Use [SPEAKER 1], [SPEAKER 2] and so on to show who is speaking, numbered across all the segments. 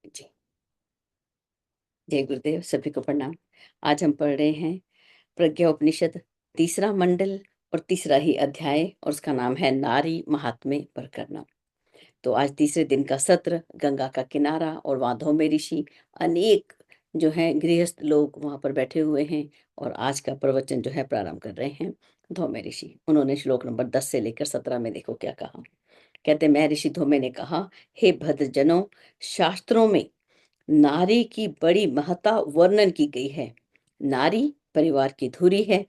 [SPEAKER 1] जी, जय गुरुदेव, सभी को प्रणाम। आज हम पढ़ रहे हैं प्रज्ञा उपनिषद, तीसरा मंडल और तीसरा ही अध्याय, और उसका नाम है नारी महात्म्य पर करना। तो आज तीसरे दिन का सत्र, गंगा का किनारा, और वहाँ धौम्य ऋषि, अनेक जो हैं गृहस्थ लोग वहाँ पर बैठे हुए हैं, और आज का प्रवचन जो है प्रारंभ कर रहे हैं धौम्य ऋषि। उन्होंने श्लोक नंबर 10 से लेकर 17 में देखो क्या कहा। कहते, मैं ऋषि धौम्य ने कहा, हे भद्रजनों, शास्त्रों में नारी की बड़ी महत्ता वर्णन की गई है। नारी परिवार की धुरी है।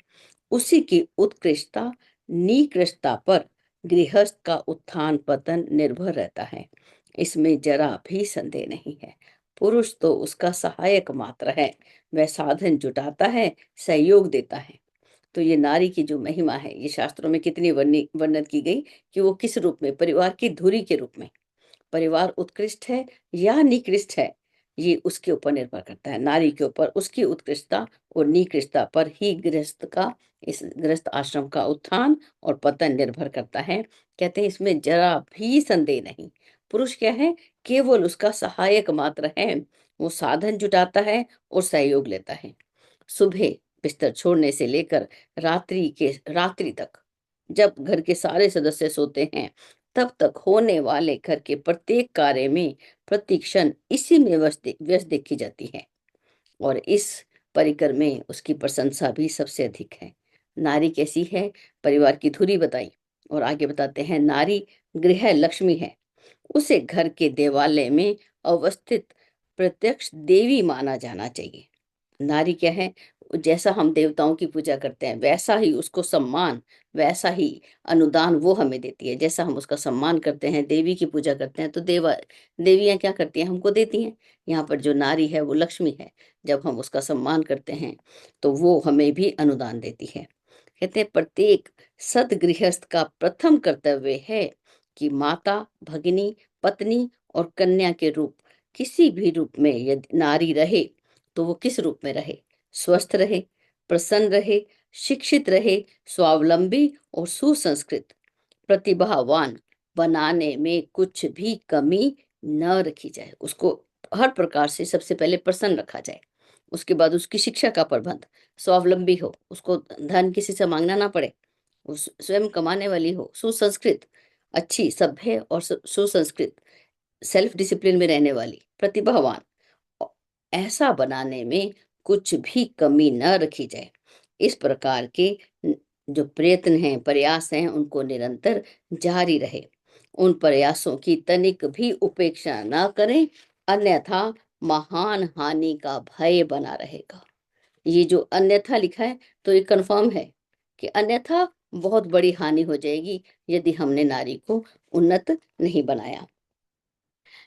[SPEAKER 1] उसी की उत्कृष्टता निकृष्टता पर गृहस्थ का उत्थान पतन निर्भर रहता है। इसमें जरा भी संदेह नहीं है। पुरुष तो उसका सहायक मात्र है। वह साधन जुटाता है, सहयोग देता है। तो ये नारी की जो महिमा है, ये शास्त्रों में कितनी वर्णन की गई कि वो किस रूप में, परिवार की धुरी के रूप में। परिवार उत्कृष्ट है या निकृष्ट है, ये उसके ऊपर निर्भर करता है। नारी के ऊपर उसकी उत्कृष्टता और निकृष्टता पर ही गृहस्थ का, इस गृहस्थ आश्रम का उत्थान और पतन निर्भर करता है। कहते हैं इसमें जरा भी संदेह नहीं। पुरुष क्या है? केवल उसका सहायक मात्र है। वो साधन जुटाता है और सहयोग लेता है। सुबह बिस्तर छोड़ने से लेकर रात्रि तक, जब घर के सारे सदस्य सोते हैं, तब तक होने वाले घर के प्रत्येक कार्य में प्रति क्षण इसी में व्यस्त देखी जाती है। और इस परिकर में उसकी प्रशंसा भी सबसे अधिक है। नारी कैसी है? परिवार की धुरी बताई, और आगे बताते हैं नारी गृह लक्ष्मी है। उसे घर के देवालय में अवस्थित प्रत्यक्ष देवी माना जाना चाहिए। नारी क्या है? जैसा हम देवताओं की पूजा करते हैं, वैसा ही उसको सम्मान, वैसा ही अनुदान वो हमें देती है। जैसा हम उसका सम्मान करते हैं, देवी की पूजा करते हैं, तो देवियां क्या करती हैं? हमको देती हैं। यहाँ पर जो नारी है वो लक्ष्मी है। जब हम उसका सम्मान करते हैं तो वो हमें भी अनुदान देती है। कहते हैं प्रत्येक सदगृहस्थ का प्रथम कर्तव्य है कि माता, भगिनी, पत्नी और कन्या के रूप, किसी भी रूप में यदि नारी रहे, तो वो किस रूप में रहे? स्वस्थ रहे, प्रसन्न रहे, शिक्षित रहे, स्वावलंबी और सुसंस्कृत, प्रतिभावान बनाने में कुछ भी कमी न रखी जाए। उसको हर प्रकार से सबसे पहले प्रसन्न रखा जाए। उसके बाद उसकी शिक्षा का प्रबंध, स्वावलंबी हो, उसको धन किसी से मांगना ना पड़े, वो स्वयं कमाने वाली हो, सुसंस्कृत, अच्छी, सभ्य और सुसंस्कृत, सेल्फ डिसिप्लिन में रहने वाली, प्रतिभावान, ऐसा बनाने में कुछ भी कमी न रखी जाए। इस प्रकार के जो प्रयत्न हैं, प्रयास हैं, उनको निरंतर जारी रहे। उन प्रयासों की तनिक भी उपेक्षा न करें, अन्यथा महान हानि का भय बना रहेगा। ये जो अन्यथा लिखा है, तो ये कंफर्म है कि अन्यथा बहुत बड़ी हानि हो जाएगी यदि हमने नारी को उन्नत नहीं बनाया।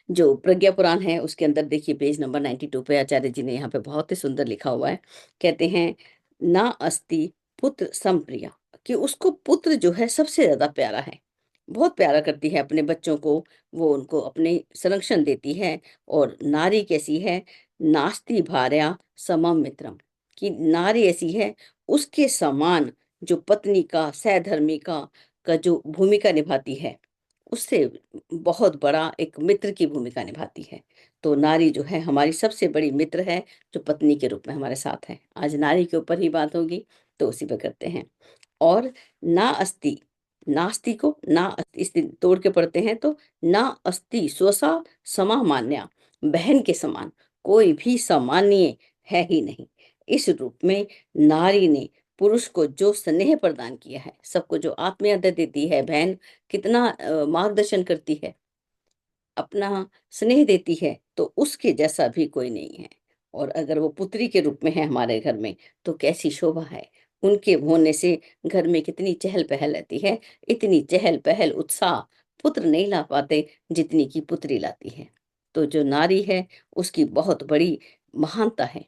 [SPEAKER 1] जो प्रज्ञा पुराण है उसके अंदर देखिए पेज नंबर 92 पे आचार्य जी ने यहाँ पे बहुत ही सुंदर लिखा हुआ है। कहते हैं, ना अस्ति पुत्र समप्रिया, कि उसको पुत्र जो है सबसे ज्यादा प्यारा है। बहुत प्यारा करती है अपने बच्चों को, वो उनको अपने संरक्षण देती है। और नारी कैसी है? नास्ति भार्या समम मित्रम, कि नारी ऐसी है, उसके समान जो पत्नी का, सहधर्मी का जो भूमिका निभाती है, उससे बहुत बड़ा एक मित्र की भूमिका निभाती है। तो नारी जो है हमारी सबसे बड़ी मित्र है, जो पत्नी के रूप में हमारे साथ है। आज नारी के ऊपर ही बात होगी, तो उसी पर करते हैं। और ना अस्ति, नास्ति को ना अस्ति, इस दिन तोड़ के पढ़ते हैं तो ना अस्ति स्वसा समा मान्या, बहन के समान कोई भी सामान्य है ही नहीं। इस रूप में नारी ने पुरुष को जो स्नेह प्रदान किया है, सबको जो आत्मीयता देती है, बहन कितना मार्गदर्शन करती है, अपना स्नेह देती है, तो उसके जैसा भी कोई नहीं है। और अगर वो पुत्री के रूप में है हमारे घर में, तो कैसी शोभा है। उनके होने से घर में कितनी चहल पहल रहती है। इतनी चहल पहल, उत्साह पुत्र नहीं ला पाते जितनी की पुत्री लाती है। तो जो नारी है उसकी बहुत बड़ी महानता है।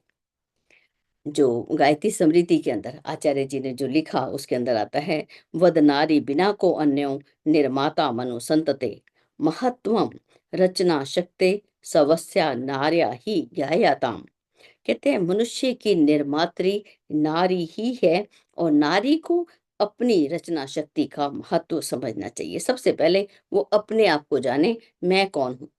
[SPEAKER 1] जो गायत्री स्मृति के अंदर आचार्य जी ने जो लिखा, उसके अंदर आता है, वद नारी बिना को अन्यो निर्माता मनु संतते, महत्वम रचना शक्ति सवस्या नार्या ही ज्ञायाताम। कहते हैं मनुष्य की निर्मात्री नारी ही है, और नारी को अपनी रचना शक्ति का महत्व समझना चाहिए। सबसे पहले वो अपने आप को जाने, मैं कौन हूँ।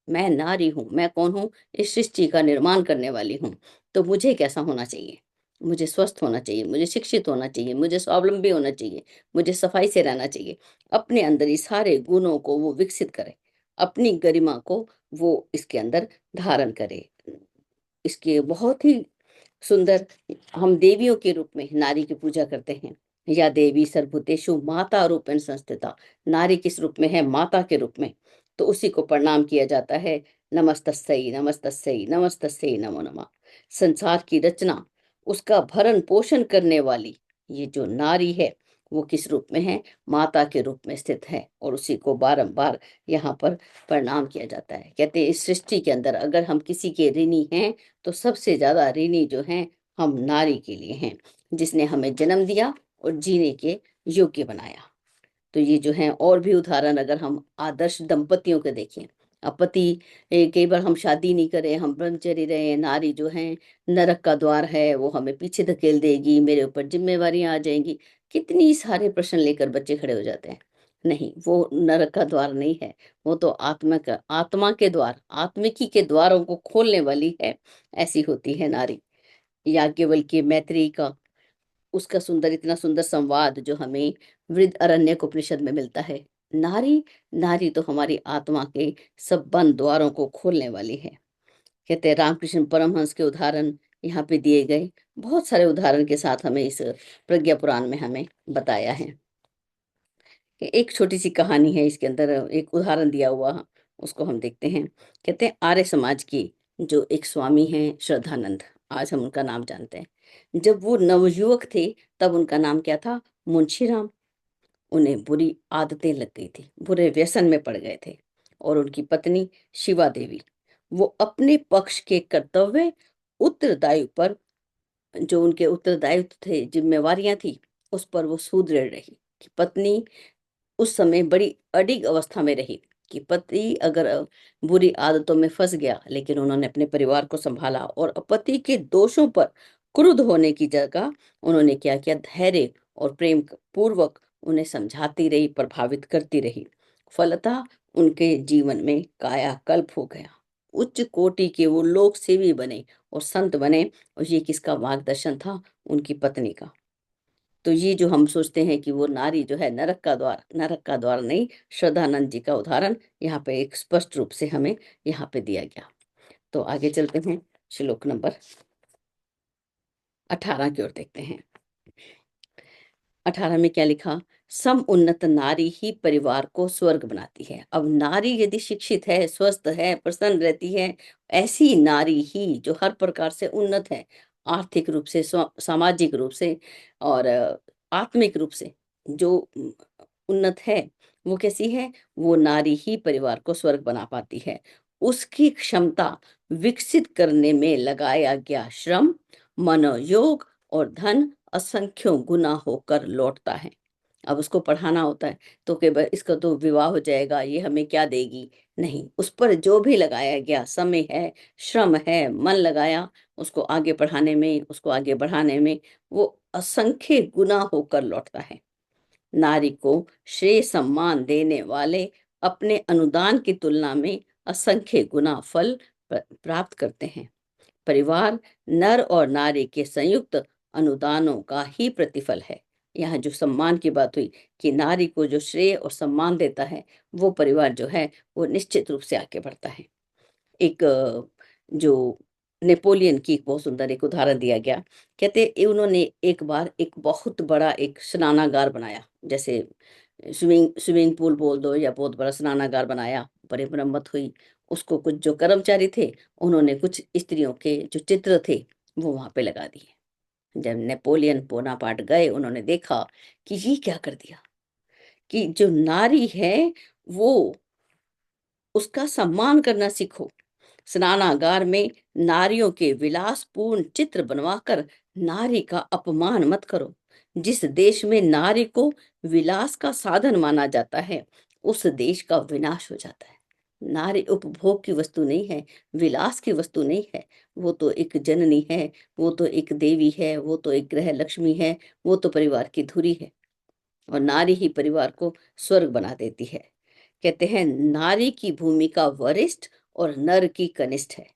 [SPEAKER 1] मैं नारी हूँ, मैं कौन हूँ? इस सृष्टि का निर्माण करने वाली हूँ। तो मुझे कैसा होना चाहिए? मुझे स्वस्थ होना चाहिए, मुझे शिक्षित होना चाहिए, मुझे स्वावलंबी होना चाहिए, मुझे सफाई से रहना चाहिए। अपने अंदर ये सारे गुणों को वो विकसित करे, अपनी गरिमा को वो इसके अंदर धारण करे। इसके बहुत ही सुंदर हम देवियों के रूप में नारी की पूजा करते हैं। या देवी सर्वभूतेषु माता रूपेण संस्थिता। नारी किस रूप में है? माता के रूप में। तो उसी को प्रणाम किया जाता है। नमस्तस्यै नमस्तस्यै नमस्तस्यै नमो नमः। संसार की रचना, उसका भरण पोषण करने वाली ये जो नारी है, वो किस रूप में है? माता के रूप में स्थित है, और उसी को बारंबार यहाँ पर प्रणाम किया जाता है। कहते हैं इस सृष्टि के अंदर अगर हम किसी के ऋणी हैं, तो सबसे ज्यादा ऋणी जो हैं, हम नारी के लिए हैं, जिसने हमें जन्म दिया और जीने के योग्य बनाया। तो ये जो है और भी उदाहरण अगर हम आदर्श दंपतियों के देखें, पति, कई बार हम शादी नहीं करें, हम ब्रह्मचर्य रहे, नारी जो है नरक का द्वार है, वो हमें पीछे धकेल देगी, मेरे ऊपर जिम्मेवारियां आ जाएंगी, कितनी सारे प्रश्न लेकर बच्चे खड़े हो जाते हैं। नहीं, वो नरक का द्वार नहीं है, वो तो आत्मा के द्वार, आत्मिकी के द्वारों को खोलने वाली है। ऐसी होती है नारी। याज्ञवल्क्य मैत्रेयी का उसका सुंदर, इतना सुंदर संवाद जो हमें वृद्ध अरण्यक उपनिषद में मिलता है। नारी, नारी तो हमारी आत्मा के सब बंद द्वारों को खोलने वाली है। कहते हैं रामकृष्ण परमहंस के उदाहरण यहाँ पे दिए गए, बहुत सारे उदाहरण के साथ हमें इस प्रज्ञा पुराण में हमें बताया है कि एक छोटी सी कहानी है इसके अंदर, एक उदाहरण दिया हुआ, उसको हम देखते हैं। कहते हैं आर्य समाज की जो एक स्वामी हैं श्रद्धानंद, आज हम उनका नाम जानते हैं। जब वो नवयुवक थे, तब उनका नाम क्या था? मुंशीराम। उन्हें बुरी आदतें लग गई थी, बुरे व्यसन में पड़ गए थे। और उनकी पत्नी शिवा देवी, वो अपने पक्ष के कर्तव्य उत्तरदायी पर, जो उनके उत्तरदायित्व थे, जिम्मेवारियां थी, उस पर वो सुदृढ़ रही। कि पत्नी उस समय बड़ी अडिग अवस्था में रही कि पति अगर बुरी आदतों में फंस गया, लेकिन उन्होंने अपने परिवार को संभाला और पति के दोषों पर क्रुद्ध होने की जगह उन्होंने क्या किया? धैर्य और प्रेम पूर्वक उन्हें समझाती रही, प्रभावित करती रही। फलतः उनके जीवन में कायाकल्प हो गया, उच्च कोटि के वो लोक सेवी बने और संत बने। और ये किसका मार्गदर्शन था? उनकी पत्नी का। तो ये जो हम सोचते हैं कि वो नारी जो है नरक का द्वार, नरक का द्वार नहीं, श्रद्धानंद जी का उदाहरण यहाँ पे एक स्पष्ट रूप से हमें यहाँ पे दिया गया। तो आगे चलते हैं, श्लोक नंबर 18 की ओर देखते हैं। 18 में क्या लिखा? सम उन्नत नारी ही परिवार को स्वर्ग बनाती है। अब नारी यदि शिक्षित है, स्वस्थ है, प्रसन्न रहती है, ऐसी नारी ही जो हर प्रकार से उन्नत है, आर्थिक रूप से, सामाजिक रूप से, और आत्मिक रूप से जो उन्नत है, वो कैसी है? वो नारी ही परिवार को स्वर्ग बना पाती है। उसकी क्षमता विकसित करने में लगाया गया श्रम, मनोयोग और धन असंख्यों गुना होकर लौटता है। अब उसको पढ़ाना होता है तो कि इसका तो विवाह हो जाएगा, ये हमें क्या देगी? नहीं, उस पर जो भी लगाया गया समय है, श्रम है, मन लगाया उसको आगे पढ़ाने में, उसको आगे बढ़ाने में, वो असंख्य गुना होकर लौटता है। नारी को श्रेय सम्मान देने वाले अपने अनुदान की तुलना में असंख्य गुना फल प्राप्त करते हैं। परिवार नर और नारी के संयुक्त अनुदानों का ही प्रतिफल है। यहाँ जो सम्मान की बात हुई कि नारी को जो श्रेय और सम्मान देता है, वो परिवार जो है वो निश्चित रूप से आगे बढ़ता है। एक जो नेपोलियन की एक बहुत सुंदर एक उदाहरण दिया गया। कहते उन्होंने एक बार एक बहुत बड़ा एक स्नानागार बनाया, जैसे स्विमिंग स्विमिंग पूल बोल दो, या बहुत बड़ा स्नानागार बनाया, बड़े मरम्मत हुई। उसको कुछ जो कर्मचारी थे, उन्होंने कुछ स्त्रियों के जो चित्र थे वो वहां पे लगा दिए। जब नेपोलियन बोनापार्ट गए, उन्होंने देखा कि ये क्या कर दिया, कि जो नारी है वो, उसका सम्मान करना सीखो। स्नानागार में नारियों के विलासपूर्ण चित्र बनवाकर नारी का अपमान मत करो। जिस देश में नारी को विलास का साधन माना जाता है, उस देश का विनाश हो जाता है। नारी उपभोग की वस्तु नहीं है, विलास की वस्तु नहीं है। वो तो एक जननी है, वो तो एक देवी है, वो तो एक ग्रह लक्ष्मी है, वो तो परिवार की धुरी है। और नारी ही परिवार को स्वर्ग बना देती है। कहते हैं नारी की भूमिका वरिष्ठ और नर की कनिष्ठ है।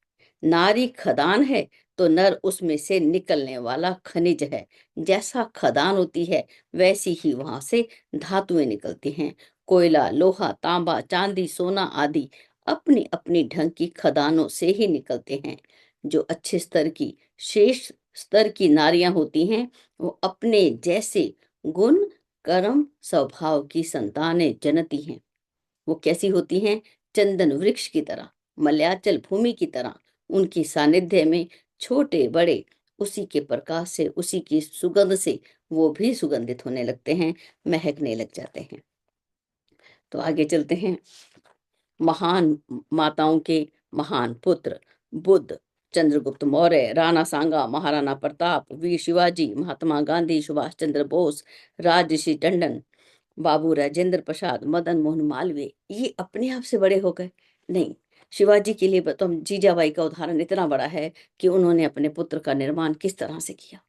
[SPEAKER 1] नारी खदान है तो नर उसमें से निकलने वाला खनिज है। जैसा खदान होती है वैसी ही वहां से धातुएं निकलती हैं। कोयला, लोहा, तांबा, चांदी, सोना आदि अपनी अपनी ढंग की खदानों से ही निकलते हैं। जो अच्छे स्तर की, शेष स्तर की नारियां होती हैं, वो अपने जैसे गुण, कर्म, स्वभाव की संतानें जनती हैं। वो कैसी होती हैं? चंदन वृक्ष की तरह, मलयाचल भूमि की तरह। उनकी सानिध्य में छोटे बड़े उसी के प्रकाश से, उसी की सुगंध से वो भी सुगंधित होने लगते हैं, महकने लग जाते हैं। तो आगे चलते हैं। महान माताओं के महान पुत्र बुद्ध, चंद्रगुप्त मौर्य, राणा सांगा, महाराणा प्रताप, वीर शिवाजी, महात्मा गांधी, सुभाष चंद्र बोस, राजर्षि टंडन, बाबू राजेंद्र प्रसाद, मदन मोहन मालवीय, ये अपने आप से बड़े हो गए? नहीं। शिवाजी के लिए तो हम जीजाबाई का उदाहरण इतना बड़ा है कि उन्होंने अपने पुत्र का निर्माण किस तरह से किया।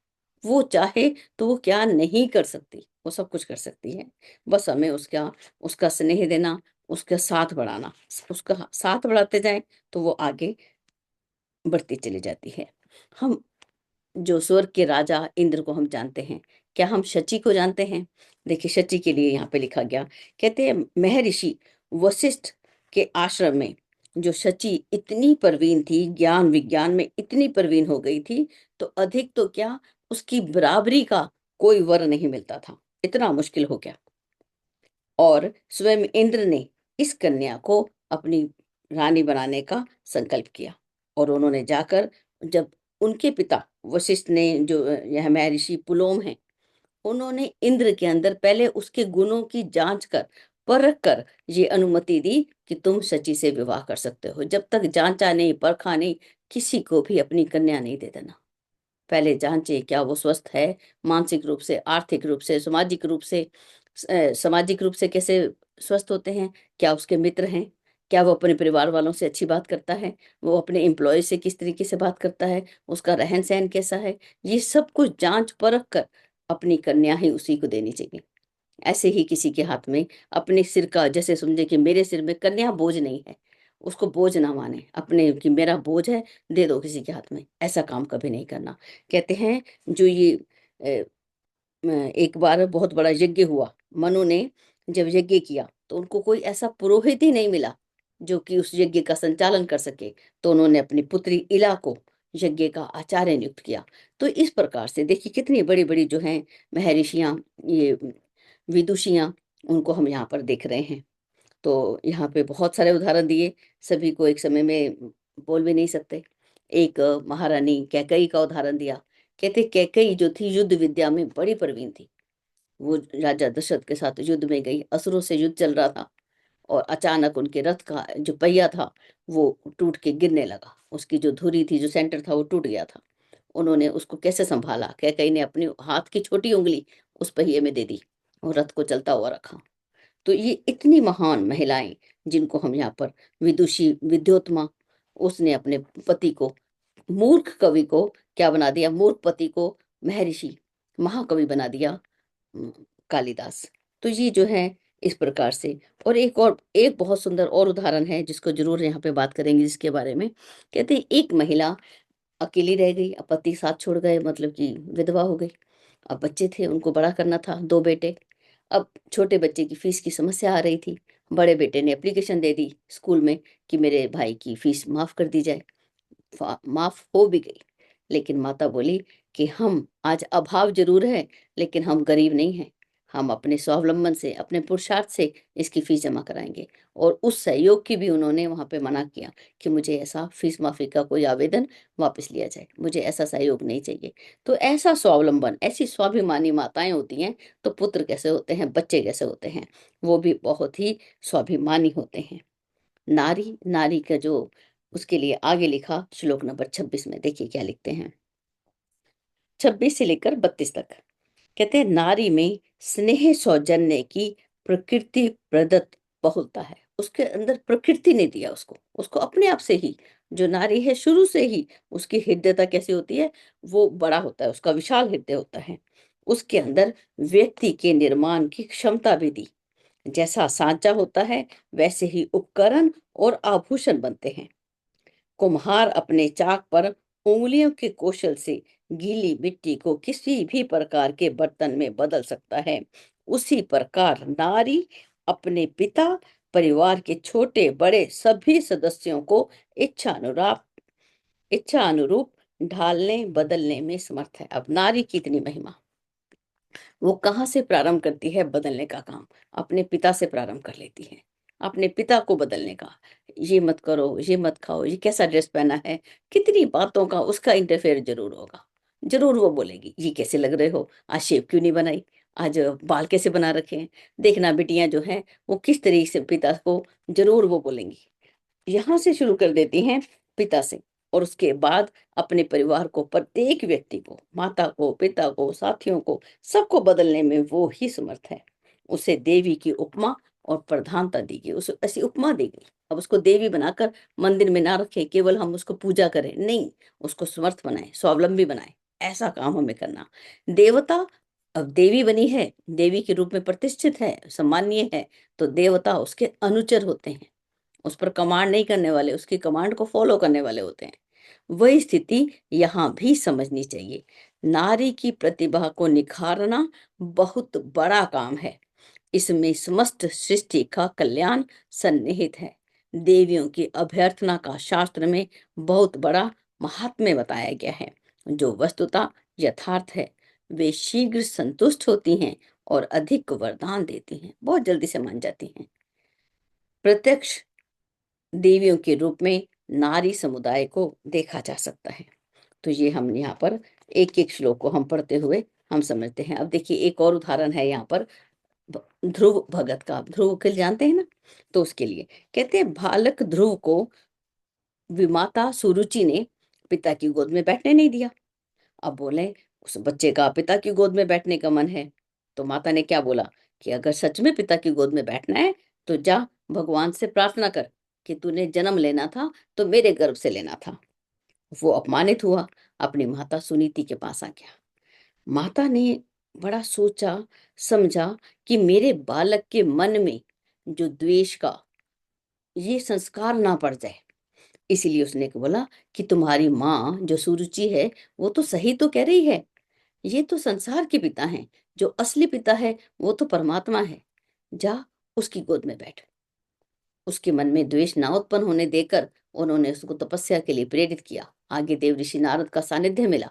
[SPEAKER 1] वो चाहे तो वो क्या नहीं कर सकती, वो सब कुछ कर सकती है। बस हमें उसका उसका स्नेह देना, उसका साथ बढ़ाना, उसका साथ बढ़ाते जाएं तो वो आगे बढ़ती चली जाती है। हम जो स्वर्ग के राजा इंद्र को हम जानते हैं, क्या हम शची को जानते हैं? देखिए, शची के लिए यहाँ पे लिखा गया, कहते हैं महर्षि वशिष्ठ के आश्रम में जो शची इतनी प्रवीण थी, ज्ञान विज्ञान में इतनी प्रवीण हो गई थी, तो अधिक तो क्या, उसकी बराबरी का कोई वर नहीं मिलता था, इतना मुश्किल हो गया। और स्वयं इंद्र ने इस कन्या को अपनी रानी बनाने का संकल्प किया। और उन्होंने जाकर, जब उनके पिता वशिष्ठ ने, जो यह महर्षि पुलोम हैं, उन्होंने इंद्र के अंदर पहले उसके गुणों की जांच कर, परख कर ये अनुमति दी कि तुम शची से विवाह कर सकते हो। जब तक जांचा नहीं, परखा नहीं, किसी को भी अपनी कन्या नहीं दे देना। पहले जांचे क्या वो स्वस्थ है, मानसिक रूप से, आर्थिक रूप से, सामाजिक रूप से। सामाजिक रूप से कैसे स्वस्थ होते हैं? क्या उसके मित्र हैं? क्या वो अपने परिवार वालों से अच्छी बात करता है? वो अपने एम्प्लॉय से किस तरीके से बात करता है? उसका रहन सहन कैसा है? ये सब कुछ जांच परख कर अपनी कन्या ही उसी को देनी चाहिए। ऐसे ही किसी के हाथ में अपने सिर का, जैसे समझे कि मेरे सिर में कन्या बोझ नहीं है, उसको बोझ ना माने अपने कि मेरा बोझ है, दे दो किसी के हाथ में, ऐसा काम कभी नहीं करना। कहते हैं जो ये एक बार बहुत बड़ा यज्ञ हुआ, मनु ने जब यज्ञ किया तो उनको कोई ऐसा पुरोहित ही नहीं मिला जो कि उस यज्ञ का संचालन कर सके। तो उन्होंने अपनी पुत्री इला को यज्ञ का आचार्य नियुक्त किया। तो इस प्रकार से देखिए कितनी बड़ी बड़ी जो हैं महर्षियां, ये विदुषियां, उनको हम यहाँ पर देख रहे हैं। तो यहाँ पे बहुत सारे उदाहरण दिए, सभी को एक समय में बोल भी नहीं सकते। एक महारानी कैकई का उदाहरण दिया। कहते कैकई जो थी युद्ध विद्या में बड़ी प्रवीण थी। वो राजा दशरथ के साथ युद्ध में गई, असुरों से युद्ध चल रहा था, और अचानक उनके रथ का जो पहिया था वो टूट के गिरने लगा। उसकी जो धुरी थी, जो सेंटर था, वो टूट गया था। उन्होंने उसको कैसे संभाला? कैकई ने अपनी हाथ की छोटी उंगली उस पहिए में दे दी और रथ को चलता हुआ रखा। तो ये इतनी महान महिलाएं, जिनको हम यहाँ पर विदुषी, विद्योत्मा, उसने अपने पति को, मूर्ख कवि को क्या बना दिया? मूर्ख पति को महर्षि, महाकवि बना दिया अम, कालिदास। तो ये जो है इस प्रकार से। और एक बहुत सुंदर और उदाहरण है जिसको जरूर यहाँ पे बात करेंगे, जिसके बारे में कहते हैं एक महिला अकेली रह गई, अब पति साथ छोड़ गए, मतलब कि विधवा हो गई। अब बच्चे थे, उनको बड़ा करना था, दो बेटे। अब छोटे बच्चे की फीस की समस्या आ रही थी। बड़े बेटे ने एप्लीकेशन दे दी स्कूल में कि मेरे भाई की फीस माफ कर दी जाए। माफ हो भी गई, लेकिन माता बोली कि हम आज अभाव जरूर है, लेकिन हम गरीब नहीं हैं। हम अपने स्वावलंबन से, अपने पुरुषार्थ से इसकी फीस जमा कराएंगे। और उस सहयोग की भी उन्होंने वहां पे मना किया कि मुझे ऐसा फीस माफी का कोई आवेदन वापस लिया जाए, मुझे ऐसा सहयोग नहीं चाहिए। तो ऐसा स्वावलंबन, ऐसी स्वाभिमानी माताएं होती हैं, तो पुत्र कैसे होते हैं, बच्चे कैसे होते हैं? वो भी बहुत ही स्वाभिमानी होते हैं। नारी, नारी का जो उसके लिए आगे लिखा श्लोक नंबर 26 में, देखिए क्या लिखते हैं, 26 से लेकर 32 तक। कहते हैं नारी में स्नेह सौजन्य की प्रकृति प्रदत्त बहुलता है। उसके अंदर प्रकृति ने दिया उसको, उसको अपने आप से ही, जो नारी है शुरू से ही उसकी हृदयता कैसी होती है, वो बड़ा होता है, उसका विशाल हृदय होता है। उसके अंदर व्यक्ति के निर्माण की क्षमता भी दी। जैसा सांचा होता है वैसे ही उपकरण और आभूषण बनते हैं। कुम्हार अपने चाक पर उंगलियों के कौशल से गीली मिट्टी को किसी भी प्रकार के बर्तन में बदल सकता है। उसी प्रकार नारी अपने पिता, परिवार के छोटे बड़े सभी सदस्यों को इच्छा अनुरूप इच्छा अनुरूप ढालने बदलने में समर्थ है। अब नारी की इतनी महिमा, वो कहाँ से प्रारंभ करती है बदलने का काम? अपने पिता से प्रारंभ कर लेती है, अपने पिता को बदलने का। ये मत करो, ये मत खाओ, ये कैसा ड्रेस पहना है, कितनी बातों का उसका इंटरफेयर जरूर होगा। जरूर वो बोलेगी, ये कैसे लग रहे हो, आज शेव क्यों नहीं बनाई, आज बाल कैसे बना रखे हैं। देखना बिटियां जो हैं वो किस तरीके से पिता को जरूर वो बोलेंगी। यहाँ से शुरू कर देती हैं पिता से, और उसके बाद अपने परिवार को, प्रत्येक व्यक्ति को, माता को, पिता को, साथियों को, सबको बदलने में वो ही समर्थ है। उसे देवी की उपमा और प्रधानता दी गई, उसे ऐसी उपमा दी गई। अब उसको देवी बनाकर मंदिर में ना रखे, केवल हम उसको पूजा करें, नहीं, उसको समर्थ बनाए, स्वावलंबी बनाए। ऐसा काम हमें करना। देवता, अब देवी बनी है, देवी के रूप में प्रतिष्ठित है, सम्मानीय है, तो देवता उसके अनुचर होते हैं, उस पर कमांड नहीं करने वाले, उसकी कमांड को फॉलो करने वाले होते हैं। वही स्थिति यहाँ भी समझनी चाहिए। नारी की प्रतिभा को निखारना बहुत बड़ा काम है। इसमें समस्त सृष्टि का कल्याण सन्निहित है। देवियों की अभ्यर्थना का शास्त्र में बहुत बड़ा महात्म्य बताया गया है, जो वस्तुतः यथार्थ है। वे शीघ्र संतुष्ट होती हैं और अधिक वरदान देती हैं, बहुत जल्दी से मान जाती हैं। प्रत्यक्ष देवियों के रूप में नारी समुदाय को देखा जा सकता है। तो ये हम यहाँ पर एक एक श्लोक को हम पढ़ते हुए हम समझते हैं। अब देखिए एक और उदाहरण है यहाँ पर ध्रुव भगत का। ध्रुव के जानते हैं ना, तो उसके लिए कहते हैं, बालक ध्रुव को विमाता सुरुचि ने पिता की गोद में बैठने नहीं दिया। अब बोले उस बच्चे का पिता की गोद में बैठने का मन है, तो माता ने क्या बोला कि अगर सच में पिता की गोद में बैठना है तो जा भगवान से प्रार्थना कर कि तूने जन्म लेना था तो मेरे गर्भ से लेना था। वो अपमानित हुआ, अपनी माता सुनीति के पास आ गया। माता ने बड़ा सोचा समझा कि मेरे बालक के मन में जो द्वेष का ये संस्कार ना पड़ जाए, इसलिए उसने बोला कि तुम्हारी माँ जो सुरुचि है वो तो सही तो कह रही है, ये तो संसार के पिता हैं, जो असली पिता है वो तो परमात्मा है, जा उसकी गोद में बैठ। उसके मन में द्वेष ना उत्पन्न होने देकर उन्होंने उसको तपस्या के लिए प्रेरित किया। आगे देव ऋषि नारद का सानिध्य मिला,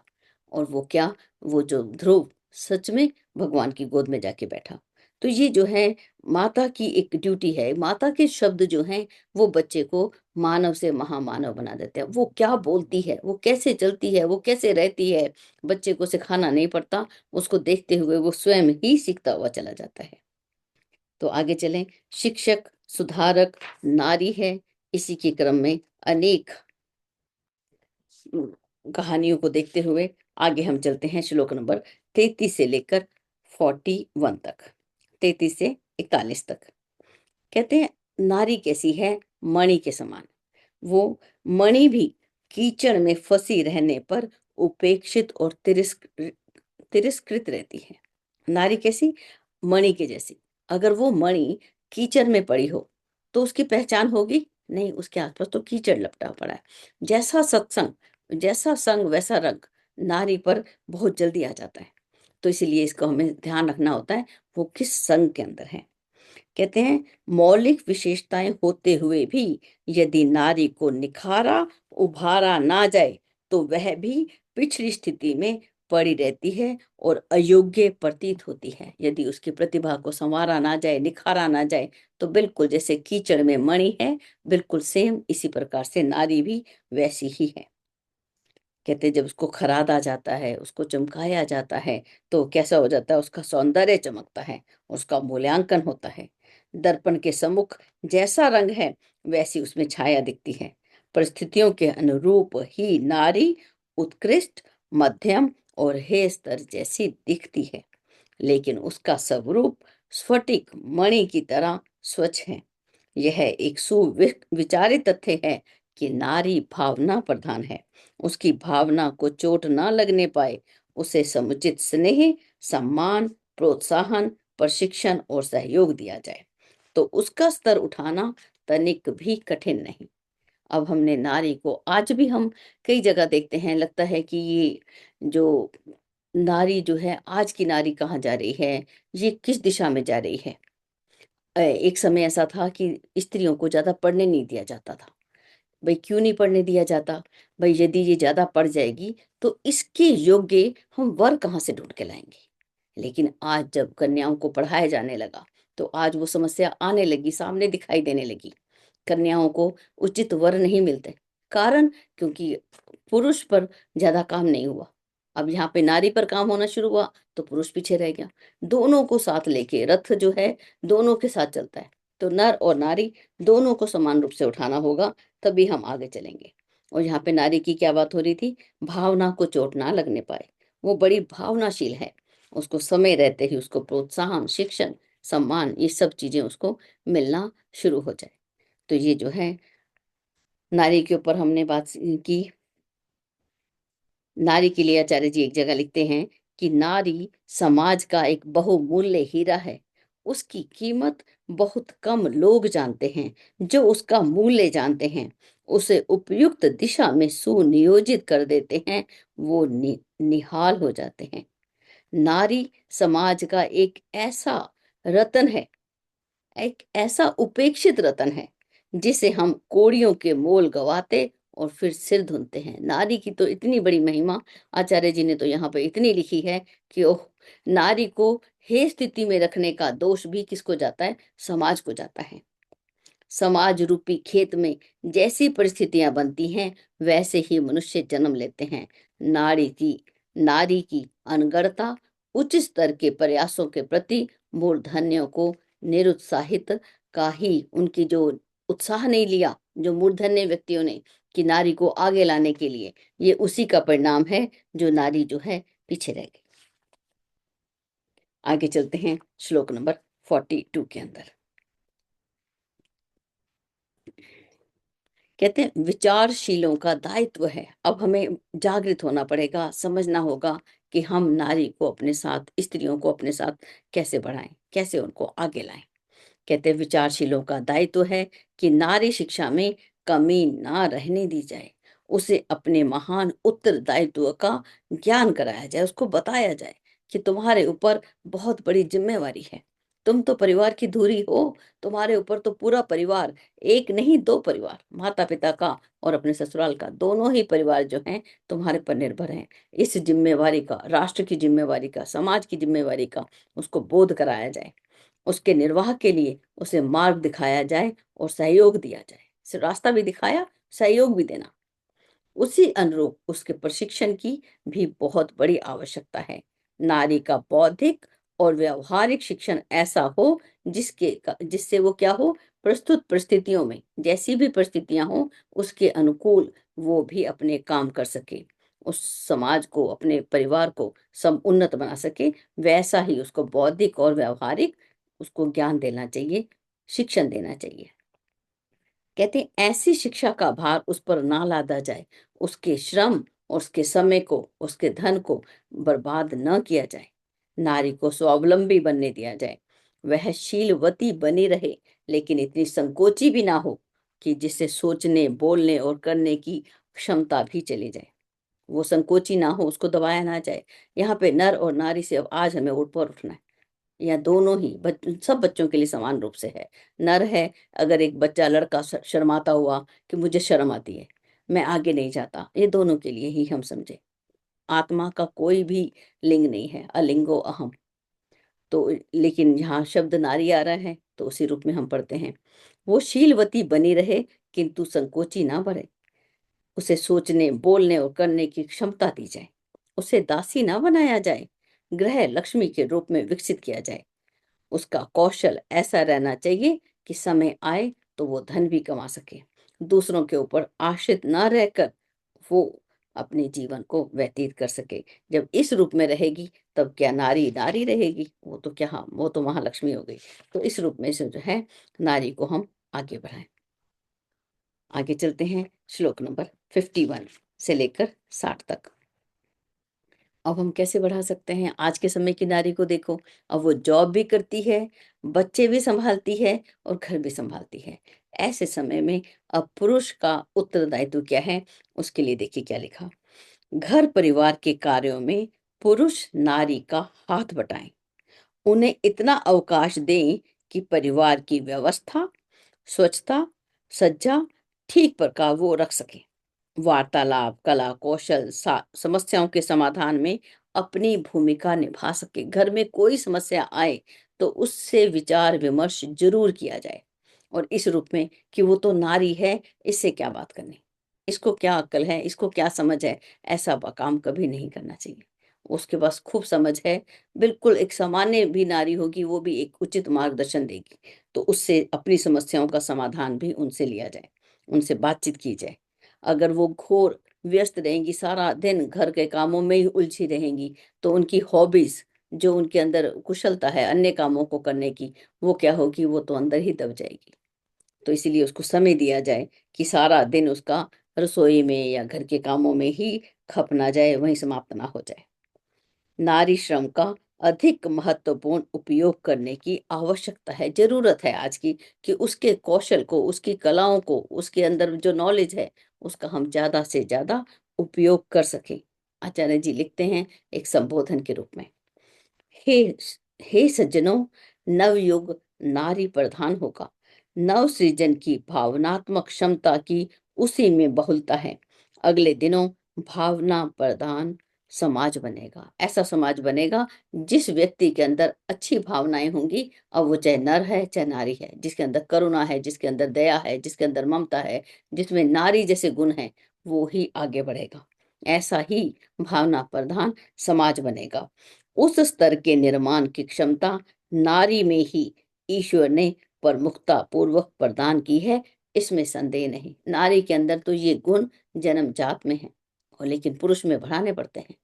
[SPEAKER 1] और वो क्या, वो जो ध्रुव सच में भगवान की गोद में जाके बैठा। तो ये जो है माता की एक ड्यूटी है। माता के शब्द जो हैं वो बच्चे को मानव से महामानव बना देते हैं। वो क्या बोलती है, वो कैसे चलती है, वो कैसे रहती है, बच्चे को सिखाना नहीं पड़ता, उसको देखते हुए वो स्वयं ही सीखता हुआ चला जाता है। तो आगे चलें। शिक्षक, सुधारक नारी है। इसी के क्रम में अनेक कहानियों को देखते हुए आगे हम चलते हैं श्लोक नंबर 33 से लेकर 41 तक, 33 से 41 तक। कहते हैं, नारी कैसी है, मणि के समान। वो मणि भी कीचड़ में फंसी रहने पर उपेक्षित और तिरस्कृत रहती है। नारी कैसी, मणि के जैसी। अगर वो मणि कीचड़ में पड़ी हो तो उसकी पहचान होगी नहीं, उसके आसपास तो कीचड़ लपटा पड़ा है। जैसा सत्संग, जैसा संग वैसा रंग नारी पर बहुत जल्दी आ जाता है। तो इसीलिए इसको हमें ध्यान रखना होता है वो किस संग के अंदर है। कहते हैं, मौलिक विशेषताएं होते हुए भी यदि नारी को निखारा उभारा ना जाए तो वह भी पिछड़ी स्थिति में पड़ी रहती है और अयोग्य प्रतीत होती है। यदि उसकी प्रतिभा को संवारा ना जाए, निखारा ना जाए, तो बिल्कुल जैसे कीचड़ में मणि है, बिल्कुल सेम इसी प्रकार से नारी भी वैसी ही है। कहते हैं, जब उसको खरादा जाता है, उसको चमकाया जाता है, तो कैसा हो जाता है, उसका सौंदर्य चमकता है, उसका मूल्यांकन होता है। दर्पण के सम्मुख जैसा रंग है वैसी उसमें छाया दिखती है। परिस्थितियों के अनुरूप ही नारी उत्कृष्ट, मध्यम और हे स्तर जैसी दिखती है, लेकिन उसका स्वरूप स्फटिक मणि की तरह स्वच्छ है। यह एक सुविचारित तथ्य है कि नारी भावना प्रधान है। उसकी भावना को चोट ना लगने पाए, उसे समुचित स्नेह, सम्मान, प्रोत्साहन, प्रशिक्षण और सहयोग दिया जाए तो उसका स्तर उठाना तनिक भी कठिन नहीं। अब हमने नारी को, आज भी हम कई जगह देखते हैं, लगता है कि ये जो नारी जो है, आज की नारी कहाँ जा रही है, ये किस दिशा में जा रही है। एक समय ऐसा था कि स्त्रियों को ज्यादा पढ़ने नहीं दिया जाता था। भाई क्यों नहीं पढ़ने दिया जाता? भाई यदि ये ज्यादा पढ़ जाएगी तो इसके योग्य हम वर कहाँ से ढूंढ के लाएंगे। लेकिन आज जब कन्याओं को पढ़ाया जाने लगा तो आज वो समस्या आने लगी, सामने दिखाई देने लगी। कन्याओं को उचित वर नहीं मिलते। कारण, क्योंकि पुरुष पर ज्यादा काम नहीं हुआ। अब यहाँ पे नारी पर काम होना शुरू हुआ तो पुरुष पीछे रह गया। दोनों को साथ लेके रथ जो है दोनों के साथ चलता है। तो नर और नारी दोनों को समान रूप से उठाना होगा, तभी हम आगे चलेंगे। और यहाँ पे नारी की क्या बात हो रही थी? भावना को चोट ना लगने पाए। वो बड़ी भावनाशील है, उसको समय रहते ही उसको प्रोत्साहन, शिक्षण, सम्मान, ये सब चीजें उसको मिलना शुरू हो जाए। तो ये जो है नारी के ऊपर हमने बात की। नारी के लिए आचार्य जी एक जगह लिखते हैं कि नारी समाज का एक बहुमूल्य हीरा है। उसकी कीमत बहुत कम लोग जानते हैं। जो उसका मूल्य जानते हैं, उसे उपयुक्त दिशा में सुनियोजित कर देते हैं, वो निहाल हो जाते हैं। नारी समाज का एक ऐसा रतन है, एक ऐसा उपेक्षित रतन है, जिसे हम कोड़ियों के मोल गवाते और फिर सिर धुनते हैं। नारी की तो इतनी बड़ी महिमा आचार्य जी ने तो यहाँ पे इतनी लिखी है कि ओह, नारी को हे स्थिति में रखने का दोष भी किसको जाता है? समाज को जाता है। समाज रूपी खेत में जैसी परिस्थितियां बनती हैं, वैसे ही मनुष्य जन्म लेते हैं। नारी की अनगढ़ता उच्च स्तर के प्रयासों के प्रति मूर्धन्यों को निरुत्साहित का ही, उनकी जो उत्साह नहीं लिया जो मूर्धन्य व्यक्तियों ने कि नारी को आगे लाने के लिए, ये उसी का परिणाम है जो नारी जो है पीछे रह गई। आगे चलते हैं श्लोक नंबर 42 के अंदर। कहते हैं विचारशीलों का दायित्व है। अब हमें जागृत होना पड़ेगा, समझना होगा कि हम नारी को अपने साथ, स्त्रियों को अपने साथ कैसे बढ़ाएं, कैसे उनको आगे लाएं। कहते हैं विचारशीलों का दायित्व है कि नारी शिक्षा में कमी ना रहने दी जाए। उसे अपने महान उत्तरदायित्व का ज्ञान कराया जाए, उसको बताया जाए कि तुम्हारे ऊपर बहुत बड़ी जिम्मेवारी है। तुम तो परिवार की धुरी हो। तुम्हारे ऊपर तो पूरा परिवार, एक नहीं दो परिवार, माता पिता का और अपने ससुराल का, दोनों ही परिवार जो हैं तुम्हारे पर निर्भर हैं। इस जिम्मेवारी का, राष्ट्र की जिम्मेवारी का, समाज की जिम्मेवारी का उसको बोध कराया जाए। उसके निर्वाह के लिए उसे मार्ग दिखाया जाए और सहयोग दिया जाए। सिर्फ रास्ता भी दिखाया, सहयोग भी देना। उसी अनुरूप उसके प्रशिक्षण की भी बहुत बड़ी आवश्यकता है। नारी का बौद्धिक और व्यवहारिक शिक्षण ऐसा हो जिससे वो क्या हो, प्रस्तुत परिस्थितियों में, जैसी भी परिस्थितियां हो, उसके अनुकूल वो भी अपने काम कर सके, उस समाज को, अपने परिवार को सम उन्नत बना सके। वैसा ही उसको बौद्धिक और व्यवहारिक उसको ज्ञान देना चाहिए, शिक्षण देना चाहिए। कहते हैं ऐसी शिक्षा का भार उस पर ना लादा जाए, उसके श्रम और उसके समय को, उसके धन को बर्बाद न किया जाए। नारी को स्वावलंबी बनने दिया जाए। वह शीलवती बनी रहे, लेकिन इतनी संकोची भी ना हो कि जिससे सोचने, बोलने और करने की क्षमता भी चली जाए। वो संकोची ना हो, उसको दबाया ना जाए। यहाँ पे नर और नारी से अब आज हमें ऊपर उठना है। या दोनों ही सब बच्चों के लिए समान रूप से है। नर है, अगर एक बच्चा लड़का शर्माता हुआ कि मुझे शर्म आती है, मैं आगे नहीं जाता, ये दोनों के लिए ही हम समझे। आत्मा का कोई भी लिंग नहीं है, अलिंगो अहम। तो लेकिन यहाँ शब्द नारी आ रहा है तो उसी रूप में हम पढ़ते हैं। वो शीलवती बनी रहे, किंतु संकोची ना बढ़े। उसे सोचने, बोलने और करने की क्षमता दी जाए। उसे दासी ना बनाया जाए, गृह लक्ष्मी के रूप में विकसित किया जाए। उसका कौशल ऐसा रहना चाहिए कि समय आए तो वो धन भी कमा सके, दूसरों के ऊपर आश्रित ना रहकर वो अपने जीवन को व्यतीत कर सके। जब इस रूप में रहेगी तब क्या नारी नारी रहेगी? वो तो क्या, हाँ, वो तो महालक्ष्मी हो गई। तो इस रूप में से जो है नारी को हम आगे बढ़ाएं। आगे चलते हैं श्लोक नंबर 51 से लेकर 60 तक। अब हम कैसे बढ़ा सकते हैं? आज के समय की नारी को देखो, अब वो जॉब भी करती है, बच्चे भी सँभालती है और घर भी सँभालती है। ऐसे समय में अब पुरुष का उत्तरदायित्व क्या है? उसके लिए देखिए क्या लिखा। घर परिवार के कार्यों में पुरुष नारी का हाथ बटाएँ। उन्हें इतना अवकाश दें कि परिवार की व्यवस्था, स्वच्छता, सज्जा ठीक प्रकार वो रख सकें। वार्तालाप, कला, कौशल, समस्याओं के समाधान में अपनी भूमिका निभा सके। घर में कोई समस्या आए तो उससे विचार विमर्श जरूर किया जाए, और इस रूप में कि वो तो नारी है, इससे क्या बात करनी, इसको क्या अक्ल है, इसको क्या समझ है, ऐसा काम कभी नहीं करना चाहिए। उसके पास खूब समझ है, बिल्कुल एक सामान्य भी नारी होगी, वो भी एक उचित मार्गदर्शन देगी। तो उससे अपनी समस्याओं का समाधान भी उनसे लिया जाए, उनसे बातचीत की जाए। अगर वो घोर व्यस्त रहेंगी, सारा दिन घर के कामों में ही उलझी रहेंगी, तो उनकी हॉबीज़, जो उनके अंदर कुशलता है अन्य कामों को करने की, वो क्या होगी, वो तो अंदर ही दब जाएगी। तो इसीलिए उसको समय दिया जाए कि सारा दिन उसका रसोई में या घर के कामों में ही खप ना जाए, वहीं समाप्त ना हो जाए। नारी श्रम का अधिक महत्वपूर्ण उपयोग करने की आवश्यकता है, ज़रूरत है आज की, कि उसके कौशल को, उसकी कलाओं को, उसके अंदर जो नॉलेज है, उसका हम ज़्यादा से ज़्यादा उपयोग कर सकें। आचार्य जी लिखते हैं एक संबोधन के रूप में, हे हे सज्जनों, नवयुग नारी प्रधान होगा। नव सृजन की भावनात्मक क्षमता की उसी में बहुलता है। अगले दिनों भावना प्रधान समाज बनेगा। ऐसा समाज बनेगा जिस व्यक्ति के अंदर अच्छी भावनाएं होंगी, अब वो चाहे नर है चाहे नारी है, जिसके अंदर करुणा है, जिसके अंदर दया है, जिसके अंदर ममता है, जिसमें नारी जैसे गुण हैं, वो ही आगे बढ़ेगा। ऐसा ही भावना प्रधान समाज बनेगा। उस स्तर के निर्माण की क्षमता नारी में ही ईश्वर ने प्रमुखता पूर्वक प्रदान की है, इसमें संदेह नहीं। नारी के अंदर तो ये गुण जन्मजात में है, और लेकिन पुरुष में बढ़ाने पड़ते हैं।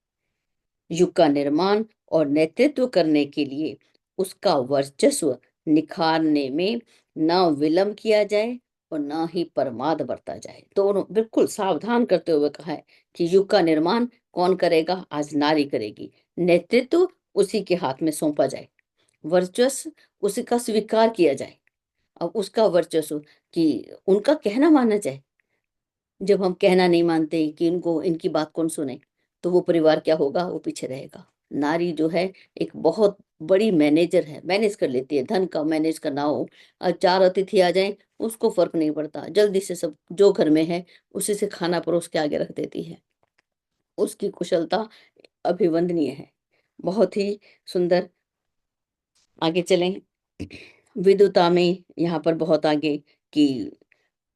[SPEAKER 1] युग का निर्माण और नेतृत्व करने के लिए उसका वर्चस्व निखारने में न विलंब किया जाए और न ही प्रमाद बरता जाए। दोनों बिल्कुल सावधान करते हुए कहा है कि युग का निर्माण कौन करेगा? आज नारी करेगी। नेतृत्व उसी के हाथ में सौंपा जाए, वर्चस्व उसी का स्वीकार किया जाए। अब उसका वर्चस्व कि उनका कहना माना जाए। जब हम कहना नहीं मानते कि इनको, इनकी बात कौन सुने, तो वो परिवार क्या होगा? वो पीछे रहेगा। नारी जो है एक बहुत बड़ी मैनेजर है, मैनेज कर लेती है। धन का मैनेज करना हो, 4 अतिथि आ जाएँ, उसको फ़र्क नहीं पड़ता। जल्दी से सब जो घर में है, उसी से खाना परोस के आगे रख देती है। उसकी कुशलता अभिवंदनीय है। बहुत ही सुंदर। आगे चलें। विदुता में यहाँ पर बहुत आगे कि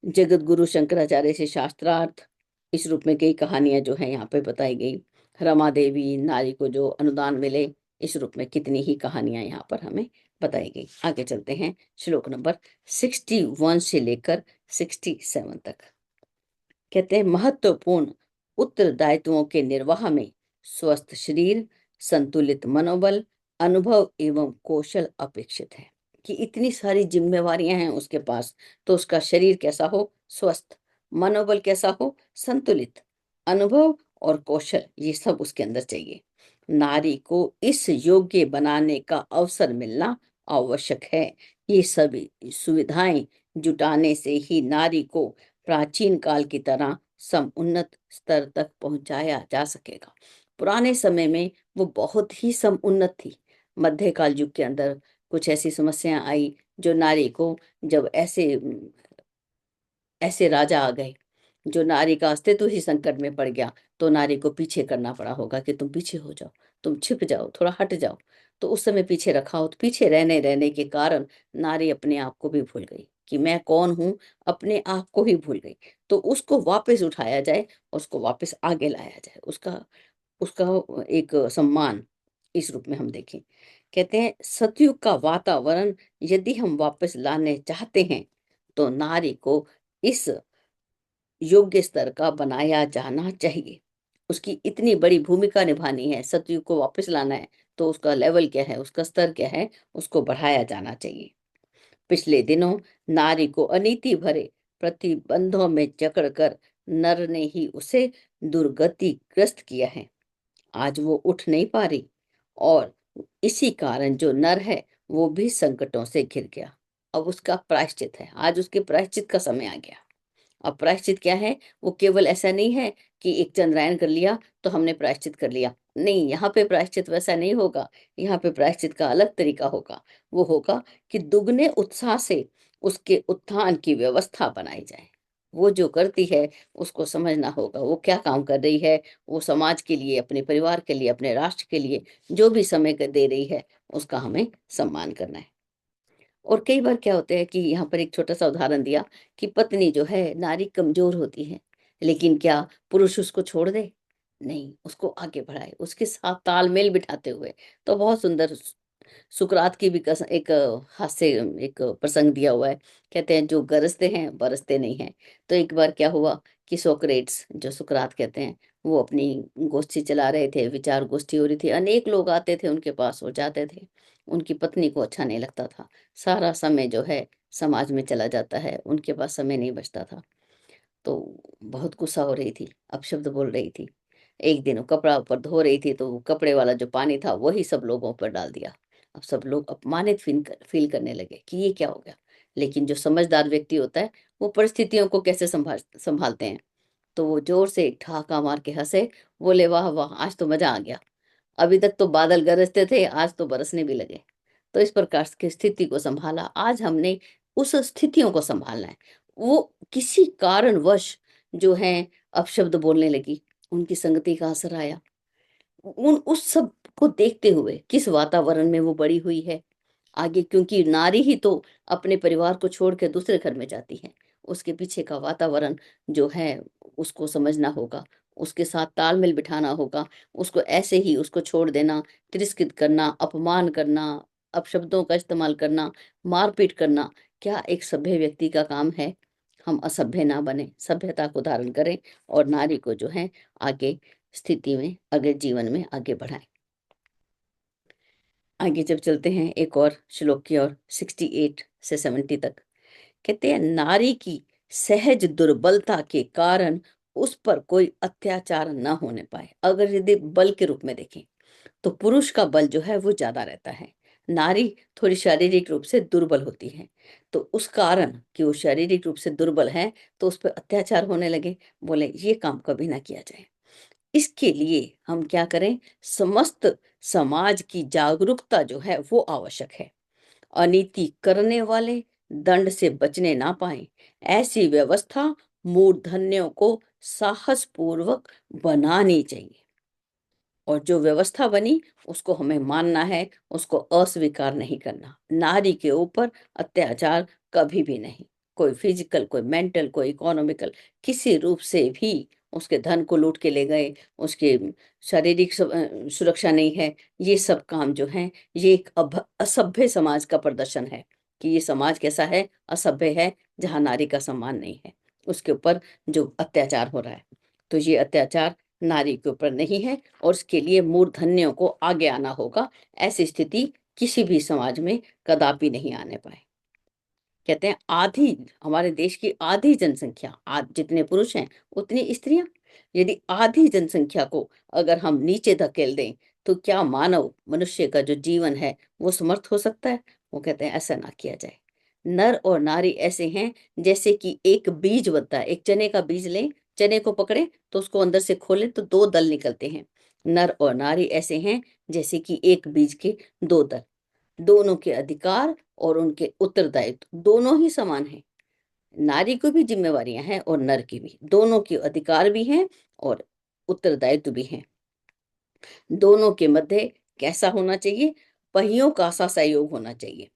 [SPEAKER 1] जगत गुरु शंकराचार्य से शास्त्रार्थ, इस रूप में कई कहानियां जो हैं यहाँ पे बताई गई। रमा देवी, नारी को जो अनुदान मिले, इस रूप में कितनी ही कहानियां यहाँ पर हमें बताई गई। आगे चलते हैं श्लोक नंबर 61 से लेकर 67 तक। कहते हैं महत्वपूर्ण उत्तरदायित्वों के निर्वाह में स्वस्थ शरीर, संतुलित मनोबल, अनुभव एवं कौशल अपेक्षित है। कि इतनी सारी जिम्मेवारियां हैं उसके पास, तो उसका शरीर कैसा हो? स्वस्थ। मनोबल कैसा हो? संतुलित। अनुभव और कौशल, ये सब उसके अंदर चाहिए। नारी को इस योग्य बनाने का अवसर मिलना आवश्यक है। ये सभी सुविधाएं जुटाने से ही नारी को प्राचीन काल की तरह समुन्नत स्तर तक पहुंचाया जा सकेगा। पुराने समय में वो बहुत ही समुन्नत थी। मध्यकाल युग के अंदर कुछ ऐसी समस्याएं आई, जो नारी को, जब ऐसे राजा आ गए, जो नारी का अस्तित्व ही संकट में पड़ गया, तो नारी को पीछे करना पड़ा होगा कि तुम पीछे हो जाओ, तुम छिप जाओ, थोड़ा हट जाओ। तो उस समय पीछे रखा हो, तो पीछे रहने रहने के कारण नारी अपने आप को भी भूल गई कि मैं कौन हूँ, अपने आप को ही भूल गई। तो उसको वापस उठाया जाए, उसको वापस आगे लाया जाए, उसका उसका एक सम्मान, इस रूप में हम देखें। कहते हैं सतयुग का वातावरण यदि हम वापस लाने चाहते हैं, तो नारी को इस योग्य स्तर का बनाया जाना चाहिए। उसकी इतनी बड़ी भूमिका निभानी है, सतयुग को वापस लाना है, तो उसका लेवल क्या है, उसका स्तर क्या है, उसको बढ़ाया जाना चाहिए। पिछले दिनों नारी को अनीति भरे प्रतिबंधों में जकड़कर नर ने ही उसे दुर्गतिग्रस्त किया है। आज वो उठ नहीं पा रही, और इसी कारण जो नर है वो भी संकटों से घिर गया। अब उसका प्रायश्चित है, आज उसके प्रायश्चित का समय आ गया। अब प्रायश्चित क्या है? वो केवल ऐसा नहीं है कि एक चंद्रायन कर लिया तो हमने प्रायश्चित कर लिया। नहीं, यहाँ पे प्रायश्चित वैसा नहीं होगा। यहाँ पे प्रायश्चित का अलग तरीका होगा। वो होगा कि दुगने उत्साह से उसके उत्थान की व्यवस्था बनाई जाए। वो जो करती है उसको समझना होगा वो क्या काम कर रही है। वो समाज के लिए, अपने परिवार के लिए, अपने राष्ट्र के लिए जो भी समय दे रही है, उसका हमें सम्मान करना है। और कई बार क्या होता है कि यहाँ पर एक छोटा सा उदाहरण दिया कि पत्नी जो है, नारी कमजोर होती है, लेकिन क्या पुरुष उसको छोड़ दे? नहीं, उसको आगे बढ़ाए, उसके साथ तालमेल बिठाते हुए। तो बहुत सुंदर सुकरात की भी एक हास्य, एक प्रसंग दिया हुआ है। कहते हैं जो गरजते हैं बरसते नहीं हैं। तो एक बार क्या हुआ कि सोक्रेट्स, जो सुकरात कहते हैं, वो अपनी गोष्ठी चला रहे थे, विचार गोष्ठी हो रही थी, अनेक लोग आते थे उनके पास, वो जाते थे। उनकी पत्नी को अच्छा नहीं लगता था, सारा समय जो है समाज में चला जाता है, उनके पास समय नहीं बचता था। तो बहुत गुस्सा हो रही थी, अपशब्द बोल रही थी। एक दिन वो कपड़ा ऊपर धो रही थी, तो वो कपड़े वाला जो पानी था वही सब लोगों पर डाल दिया। अब सब लोग अपमानित फील करने लगे कि ये क्या हो गया। लेकिन जो समझदार व्यक्ति होता है, वो परिस्थितियों को कैसे संभालते हैं। तो वो जोर से एक ठहाका मार के हंसे, बोले वाह वाह, आज तो मजा आ गया। अभी तक तो बादल गरजते थे, आज तो बरसने भी लगे। तो इस प्रकार की स्थिति को संभाला। आज हमने उस स्थितियों को संभालना है। वो किसी कारणवश जो है अपशब्द बोलने लगी, उनकी संगति का असर आया। उन उस सब को देखते हुए, किस वातावरण में वो बड़ी हुई है आगे, क्योंकि नारी ही तो अपने परिवार को छोड़ के दूसरे घर में जाती है। उसके पीछे का वातावरण जो है उसको समझना होगा, उसके साथ तालमेल बिठाना होगा। उसको ऐसे ही उसको छोड़ देना, तिरस्कृत करना, अपमान करना, अपशब्दों का इस्तेमाल करना, मारपीट करना, क्या एक सभ्य व्यक्ति का काम है? हम असभ्य ना बने, सभ्यता को धारण करें और नारी को जो है आगे स्थिति में, आगे जीवन में आगे बढ़ाएं। आगे जब चलते हैं एक और श्लोक की ओर, 68 से 70 तक, कहते हैं नारी की सहज दुर्बलता के कारण उस पर कोई अत्याचार न होने पाए। अगर यदि बल के रूप में देखें तो पुरुष का बल जो है वो ज्यादा रहता है, नारी थोड़ी शारीरिक रूप से दुर्बल होती है। तो उस कारण कि वो शारीरिक रूप से दुर्बल है, तो उस पर अत्याचार होने लगे। बोले ये काम कभी ना किया जाए। इसके लिए हम क्या करें? समस्त समाज की जागरूकता जो है वो आवश्यक है। अनीति करने वाले दंड से बचने ना पाए, ऐसी व्यवस्था मूर्धन्यों को साहस पूर्वक बनानी चाहिए। और जो व्यवस्था बनी उसको हमें मानना है, उसको अस्वीकार नहीं करना। नारी के ऊपर अत्याचार कभी भी नहीं, कोई फिजिकल, कोई मेंटल, कोई इकोनॉमिकल, किसी रूप से भी। उसके धन को लूट के ले गए, उसके शारीरिक सुरक्षा नहीं है, ये सब काम जो है ये एक असभ्य समाज का प्रदर्शन है कि ये समाज कैसा है, असभ्य है, जहाँ नारी का सम्मान नहीं है, उसके ऊपर जो अत्याचार हो रहा है। तो ये अत्याचार नारी के ऊपर नहीं है, और इसके लिए मूर्धन्यों को आगे आना होगा। ऐसी स्थिति किसी भी समाज में कदापि नहीं आने पाए। कहते हैं आधी, हमारे देश की आधी जनसंख्या, जितने पुरुष हैं उतनी स्त्रियां। यदि आधी जनसंख्या को अगर हम नीचे धकेल दें, तो क्या मानव मनुष्य का जो जीवन है वो समर्थ हो सकता है? वो कहते हैं ऐसा ना किया जाए। नर और नारी ऐसे हैं जैसे कि एक बीज बनता है, एक चने का बीज लें, चने को पकड़े तो उसको अंदर से खोलें तो दो दल निकलते हैं। नर और नारी ऐसे हैं जैसे कि एक बीज के दो दल। दोनों के अधिकार और उनके उत्तरदायित्व दोनों ही समान हैं। नारी को भी जिम्मेवारियां हैं और नर की भी, दोनों के अधिकार भी हैं और उत्तरदायित्व भी हैं। दोनों के मध्य कैसा होना चाहिए? पहियों का सा सहयोग होना चाहिए।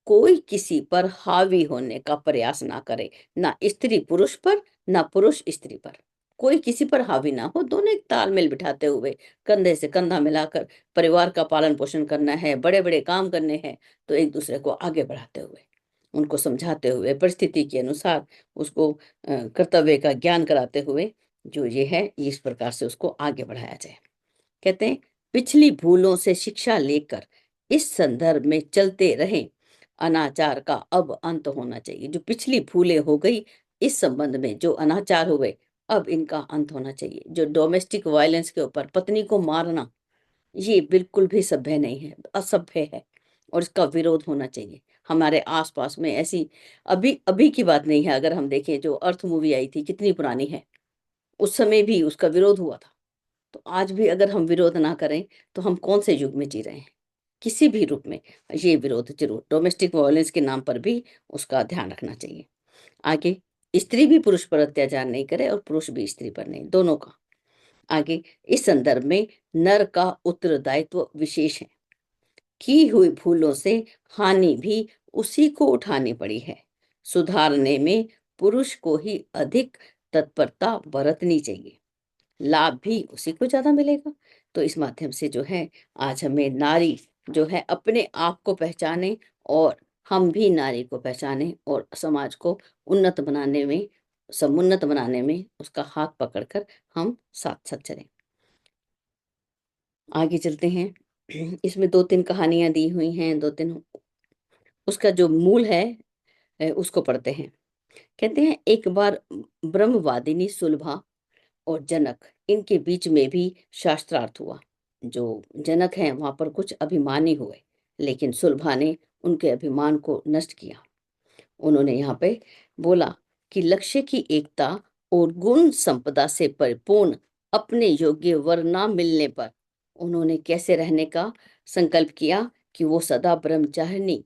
[SPEAKER 1] कोई किसी पर हावी होने का प्रयास ना करे, ना स्त्री पुरुष पर, ना पुरुष स्त्री पर। कोई किसी पर हावी ना हो, दोनों एक तालमेल बिठाते हुए, कंधे से कंधा मिलाकर परिवार का पालन पोषण करना है, बड़े बड़े काम करने हैं, तो एक दूसरे को आगे बढ़ाते हुए, उनको समझाते हुए, परिस्थिति के अनुसार उसको कर्तव्य का ज्ञान कराते हुए, जो ये है इस प्रकार से उसको आगे बढ़ाया जाए। कहते हैं पिछली भूलों से शिक्षा लेकर इस संदर्भ में चलते रहें। अनाचार का अब अंत होना चाहिए। जो पिछली भूलें हो गई, इस संबंध में जो अनाचार हुए अब इनका अंत होना चाहिए। जो डोमेस्टिक वायलेंस के ऊपर पत्नी को मारना, ये बिल्कुल भी सभ्य नहीं है, असभ्य है, और इसका विरोध होना चाहिए। हमारे आसपास में ऐसी, अभी अभी की बात नहीं है, अगर हम देखें जो अर्थ मूवी आई थी कितनी पुरानी है, उस समय भी उसका विरोध हुआ था। तो आज भी अगर हम विरोध ना करें तो हम कौन से युग में जी रहे हैं? किसी भी रूप में ये विरोध जरूर, डोमेस्टिक वायलेंस के नाम पर भी उसका ध्यान रखना चाहिए। आगे, स्त्री भी पुरुष पर अत्याचार नहीं करे और पुरुष भी स्त्री पर नहीं, दोनों का। आगे, इस संदर्भ में नर का उत्तरदायित्व विशेष है। की हुई भूलों से हानि भी उसी को उठानी पड़ी है। सुधारने में पुरुष को ही अधिक तत्परता बरतनी चाहिए, लाभ भी उसी को ज्यादा मिलेगा। तो इस माध्यम से जो है, आज हमें नारी जो है अपने आप को पहचाने, और हम भी नारी को पहचाने और समाज को उन्नत बनाने में, समुन्नत बनाने में उसका हाथ पकड़कर हम साथ साथ चलें। आगे चलते हैं। इसमें दो तीन कहानियां दी हुई हैं, दो तीन, उसका जो मूल है उसको पढ़ते हैं। कहते हैं, एक बार ब्रह्मवादिनी सुलभा और जनक, इनके बीच में भी शास्त्रार्थ हुआ। जो जनक हैं वहां पर कुछ अभिमानी हुए, लेकिन सुलभा ने उनके अभिमान को नष्ट किया। उन्होंने यहाँ पे बोला कि लक्ष्य की एकता और गुण संपदा से परिपूर्ण अपने योग्य वर ना मिलने पर उन्होंने कैसे रहने का संकल्प किया कि वो सदा ब्रह्मचारिणी,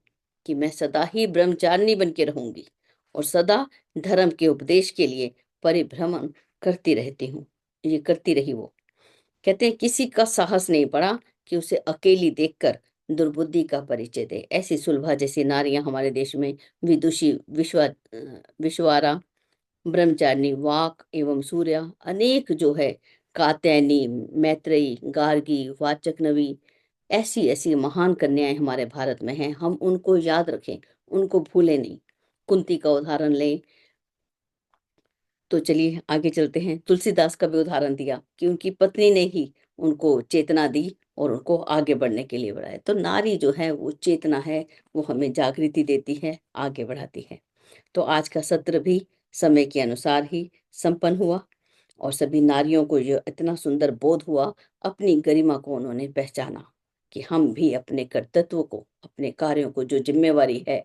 [SPEAKER 1] कि मैं सदा ही ब्रह्मचारिणी बन के रहूंगी और सदा धर्म के उपदेश के लिए परिभ्रमण करती रहती हूँ। ये करती रही वो। कहते हैं, किसी का साहस नहीं पड़ा कि उसे अकेली देखकर दुर्बुद्धि का परिचय दे। ऐसी सुलभा जैसी नारियां हमारे देश में विदुषी, विश्वारा, ब्रह्मचारिणी, वाक एवं सूर्या, अनेक जो है, कात्यायनी, मैत्रेयी, गार्गी, वाचकनवी, ऐसी ऐसी महान कन्याएं हमारे भारत में हैं। हम उनको याद रखें, उनको भूलें नहीं। कुंती का उदाहरण लें। तो चलिए आगे चलते हैं। तुलसीदास का भी उदाहरण दिया कि उनकी पत्नी ने ही उनको चेतना दी और उनको आगे बढ़ने के लिए बढ़ाया। तो नारी जो है वो चेतना है, वो हमें जागृति देती है, आगे बढ़ाती है। तो आज का सत्र भी समय के अनुसार ही संपन्न हुआ, और सभी नारियों को जो इतना सुंदर बोध हुआ, अपनी गरिमा को उन्होंने पहचाना कि हम भी अपने कर्तव्य को, अपने कार्यों को, जो जिम्मेवारी है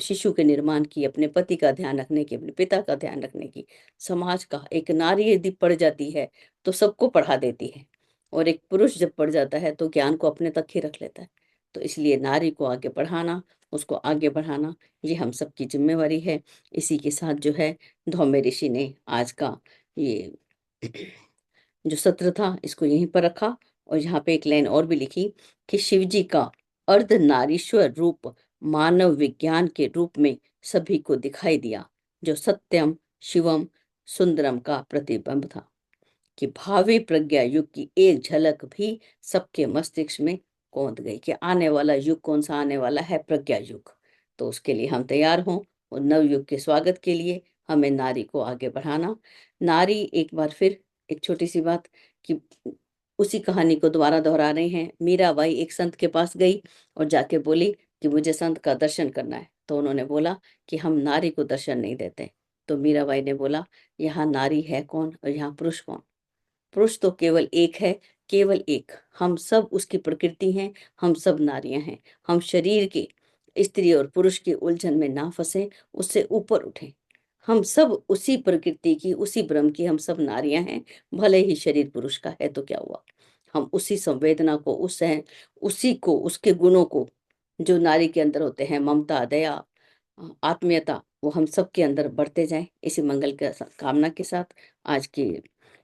[SPEAKER 1] शिशु के निर्माण की, अपने पति का ध्यान रखने की, अपने पिता का ध्यान रखने की, समाज का, एक नारी यदि पढ़ जाती है तो सबको पढ़ा देती है, और एक पुरुष जब पढ़ जाता है तो ज्ञान को अपने तक ही रख लेता है। तो इसलिए नारी को आगे बढ़ाना, उसको आगे बढ़ाना, ये हम सबकी जिम्मेवारी है। इसी के साथ जो है, धौम्य ऋषि ने आज का ये जो सत्र था इसको यहीं पर रखा, और यहाँ पे एक लाइन और भी लिखी कि शिव जी का अर्धनारीश्वर रूप मानव विज्ञान के रूप में सभी को दिखाई दिया, जो सत्यम शिवम सुंदरम का प्रतिबिंब था। कि भावी प्रज्ञा युग की एक झलक भी सबके मस्तिष्क में कौंध गई कि आने वाला युग कौन सा आने वाला है, प्रज्ञा युग। तो उसके लिए हम तैयार हों, और नव युग के स्वागत के लिए हमें नारी को आगे बढ़ाना। नारी, एक बार फिर एक छोटी सी बात, कि उसी कहानी को दोबारा दोहरा रहे हैं। मीराबाई एक संत के पास गई और जाके बोली कि मुझे संत का दर्शन करना है। तो उन्होंने बोला कि हम नारी को दर्शन नहीं देते। तो मीराबाई ने बोला, यहाँ नारी है कौन और यहाँ पुरुष कौन? पुरुष तो केवल एक है, केवल एक। हम सब उसकी प्रकृति हैं, हम सब नारियां हैं। हम शरीर के, स्त्री और पुरुष की उलझन में ना फंसे, उससे ऊपर उठें। हम सब उसी प्रकृति की, उसी ब्रह्म की, हम सब नारियां हैं। भले ही शरीर पुरुष का है तो क्या हुआ, हम उसी संवेदना को, उसी को, उसके गुणों को जो नारी के अंदर होते हैं, ममता, दया, आत्मीयता, वो हम सब के अंदर बढ़ते जाएं। इसी मंगल के कामना के साथ आज की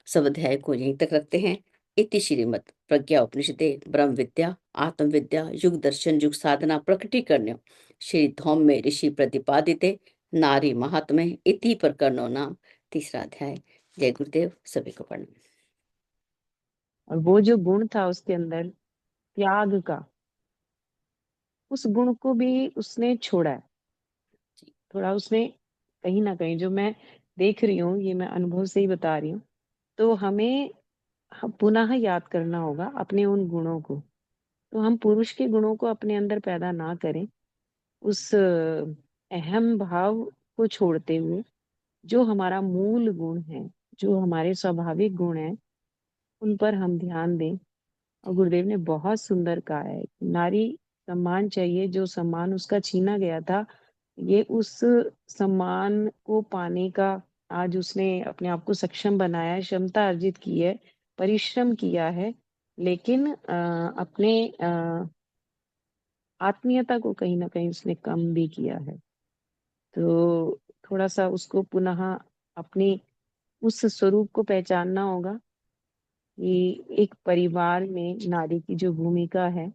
[SPEAKER 1] सब अध्याय को यहीं तक रखते हैं। इति श्रीमद् प्रज्ञा उपनिषदे ब्रह्म विद्या आत्म विद्या युग दर्शन युग साधना प्रकटीकरणो श्री धौम्य ऋषि प्रतिपादिते नारी महात्म्य इति प्रकरणो नाम, तीसरा अध्याय। जय गुरुदेव, सभी को प्रणाम।
[SPEAKER 2] और वो जो गुण था उसके अंदर, त्याग का, उस गुण को भी उसने छोड़ा है। थोड़ा उसने, कहीं ना कहीं जो मैं देख रही हूँ, ये मैं अनुभव से ही बता रही हूँ, तो हमें पुनः याद करना होगा अपने उन गुणों को। तो हम पुरुष के गुणों को अपने अंदर पैदा ना करें, उस अहम भाव को छोड़ते हुए जो हमारा मूल गुण है, जो हमारे स्वाभाविक गुण हैं उन पर हम ध्यान दें। और गुरुदेव ने बहुत सुंदर कहा है, नारी सम्मान चाहिए, जो सम्मान उसका छीना गया था, ये उस सम्मान को पाने का आज उसने अपने आप को सक्षम बनाया है, क्षमता अर्जित की है, परिश्रम किया है। लेकिन अपने आत्मीयता को कहीं ना कहीं उसने कम भी किया है। तो थोड़ा सा उसको पुनः अपने उस स्वरूप को पहचानना होगा कि एक परिवार में नारी की जो भूमिका है,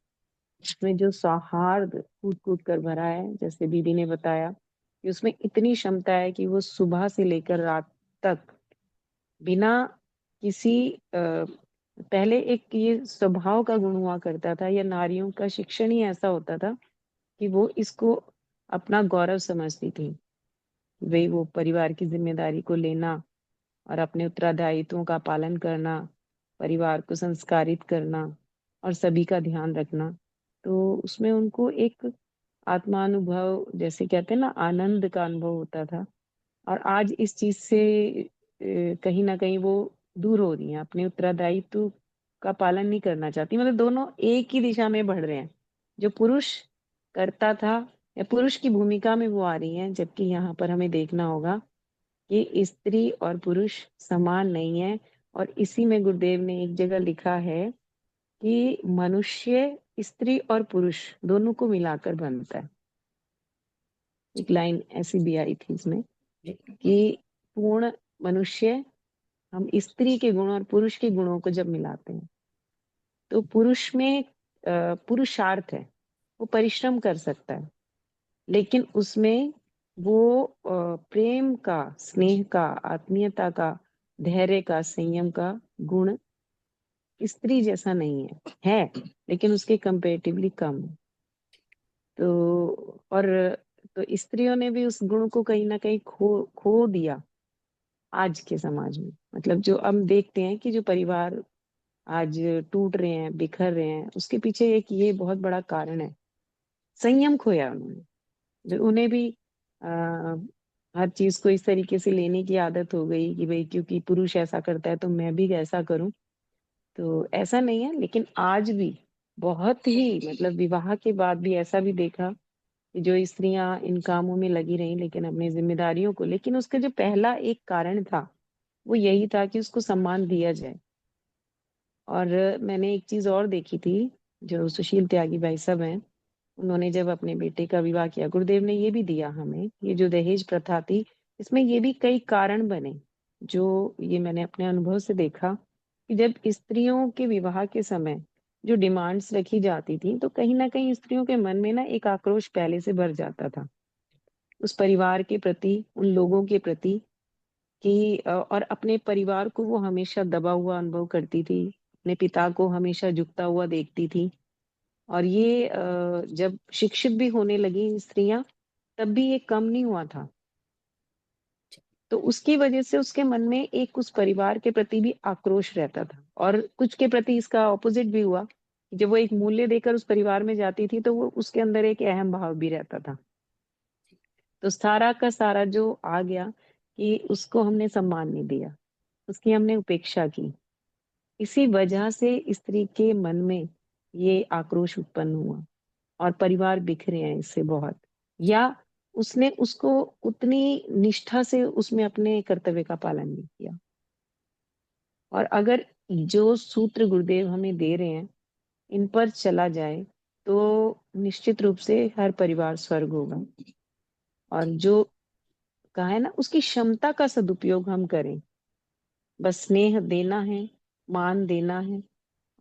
[SPEAKER 2] उसमें जो सौहार्द कूट कूट कर भरा है, जैसे दीदी ने बताया कि उसमें इतनी क्षमता है कि वो सुबह से लेकर रात तक बिना किसी पहले एक ये स्वभाव का गुण हुआ करता था, या नारियों का शिक्षण ही ऐसा होता था कि वो इसको अपना गौरव समझती थी। वे वो परिवार की जिम्मेदारी को लेना और अपने उत्तरदायित्वों का पालन करना, परिवार को संस्कारित करना और सभी का ध्यान रखना। तो उसमें उनको एक आत्मानुभव, जैसे कहते हैं ना, आनंद का अनुभव होता था। और आज इस चीज से कहीं ना कहीं वो दूर हो रही हैं, अपने उत्तरदायित्व का पालन नहीं करना चाहती। मतलब दोनों एक ही दिशा में बढ़ रहे हैं। जो पुरुष करता था या पुरुष की भूमिका में वो आ रही हैं, जबकि यहाँ पर हमें देखना होगा कि स्त्री और पुरुष समान नहीं है। और इसी में गुरुदेव ने एक जगह लिखा है कि मनुष्य स्त्री और पुरुष दोनों को मिलाकर बनता है। एक लाइन ऐसी भी आई थी इसमें कि पूर्ण मनुष्य, हम स्त्री के गुण और पुरुष के गुणों को जब मिलाते हैं तो पुरुष में पुरुषार्थ है, वो परिश्रम कर सकता है, लेकिन उसमें वो प्रेम का, स्नेह का, आत्मीयता का, धैर्य का, संयम का गुण स्त्री जैसा नहीं है, लेकिन उसके कंपेरेटिवली कम है। तो और तो स्त्रियों ने भी उस गुण को कहीं ना कहीं खो खो दिया आज के समाज में। मतलब जो हम देखते हैं कि जो परिवार आज टूट रहे हैं, बिखर रहे हैं, उसके पीछे एक ये बहुत बड़ा कारण है, संयम खोया उन्होंने। उन्हें भी आ, हर चीज को इस तरीके से लेने की आदत हो गई कि भाई क्योंकि पुरुष ऐसा करता है तो मैं भी ऐसा करूं। तो ऐसा नहीं है, लेकिन आज भी बहुत ही, मतलब विवाह के बाद भी ऐसा भी देखा कि जो स्त्रियां इन कामों में लगी रही, लेकिन अपनी जिम्मेदारियों को, लेकिन उसका जो पहला एक कारण था वो यही था कि उसको सम्मान दिया जाए। और मैंने एक चीज और देखी थी, जो सुशील त्यागी भाई साहब हैं, उन्होंने जब अपने बेटे का विवाह किया, गुरुदेव ने ये भी दिया हमें, ये जो दहेज प्रथा थी, इसमें ये भी कई कारण बने। जो ये मैंने अपने अनुभव से देखा कि जब स्त्रियों के विवाह के समय जो डिमांड्स रखी जाती थी, तो कहीं ना कहीं स्त्रियों के मन में ना एक आक्रोश पहले से भर जाता था उस परिवार के प्रति, उन लोगों के प्रति कि और अपने परिवार को वो हमेशा दबा हुआ अनुभव करती थी, अपने पिता को हमेशा झुकता हुआ देखती थी। और ये जब शिक्षित भी होने लगी स्त्रियां, तब भी ये कम नहीं हुआ था। तो उसकी वजह से उसके मन में एक उस परिवार के प्रति भी आक्रोश रहता था, और कुछ के प्रति इसका ऑपोजिट भी हुआ। जब वो एक मूल्य देकर उस परिवार में जाती थी तो वो उसके अंदर एक अहम भाव भी रहता था। तो सारा का सारा जो आ गया कि उसको हमने सम्मान नहीं दिया, उसकी हमने उपेक्षा की। इसी वजह से स्त्री के मन में ये आक्रोश उत्पन्न हुआ और परिवार बिखरे हैं इससे बहुत। या उसने उसको उतनी निष्ठा से उसमें अपने कर्तव्य का पालन नहीं किया। और अगर जो सूत्र गुरुदेव हमें दे रहे हैं इन पर चला जाए तो निश्चित रूप से हर परिवार स्वर्ग होगा। और जो कहा है ना, उसकी क्षमता का सदुपयोग हम करें। बस स्नेह देना है, मान देना है।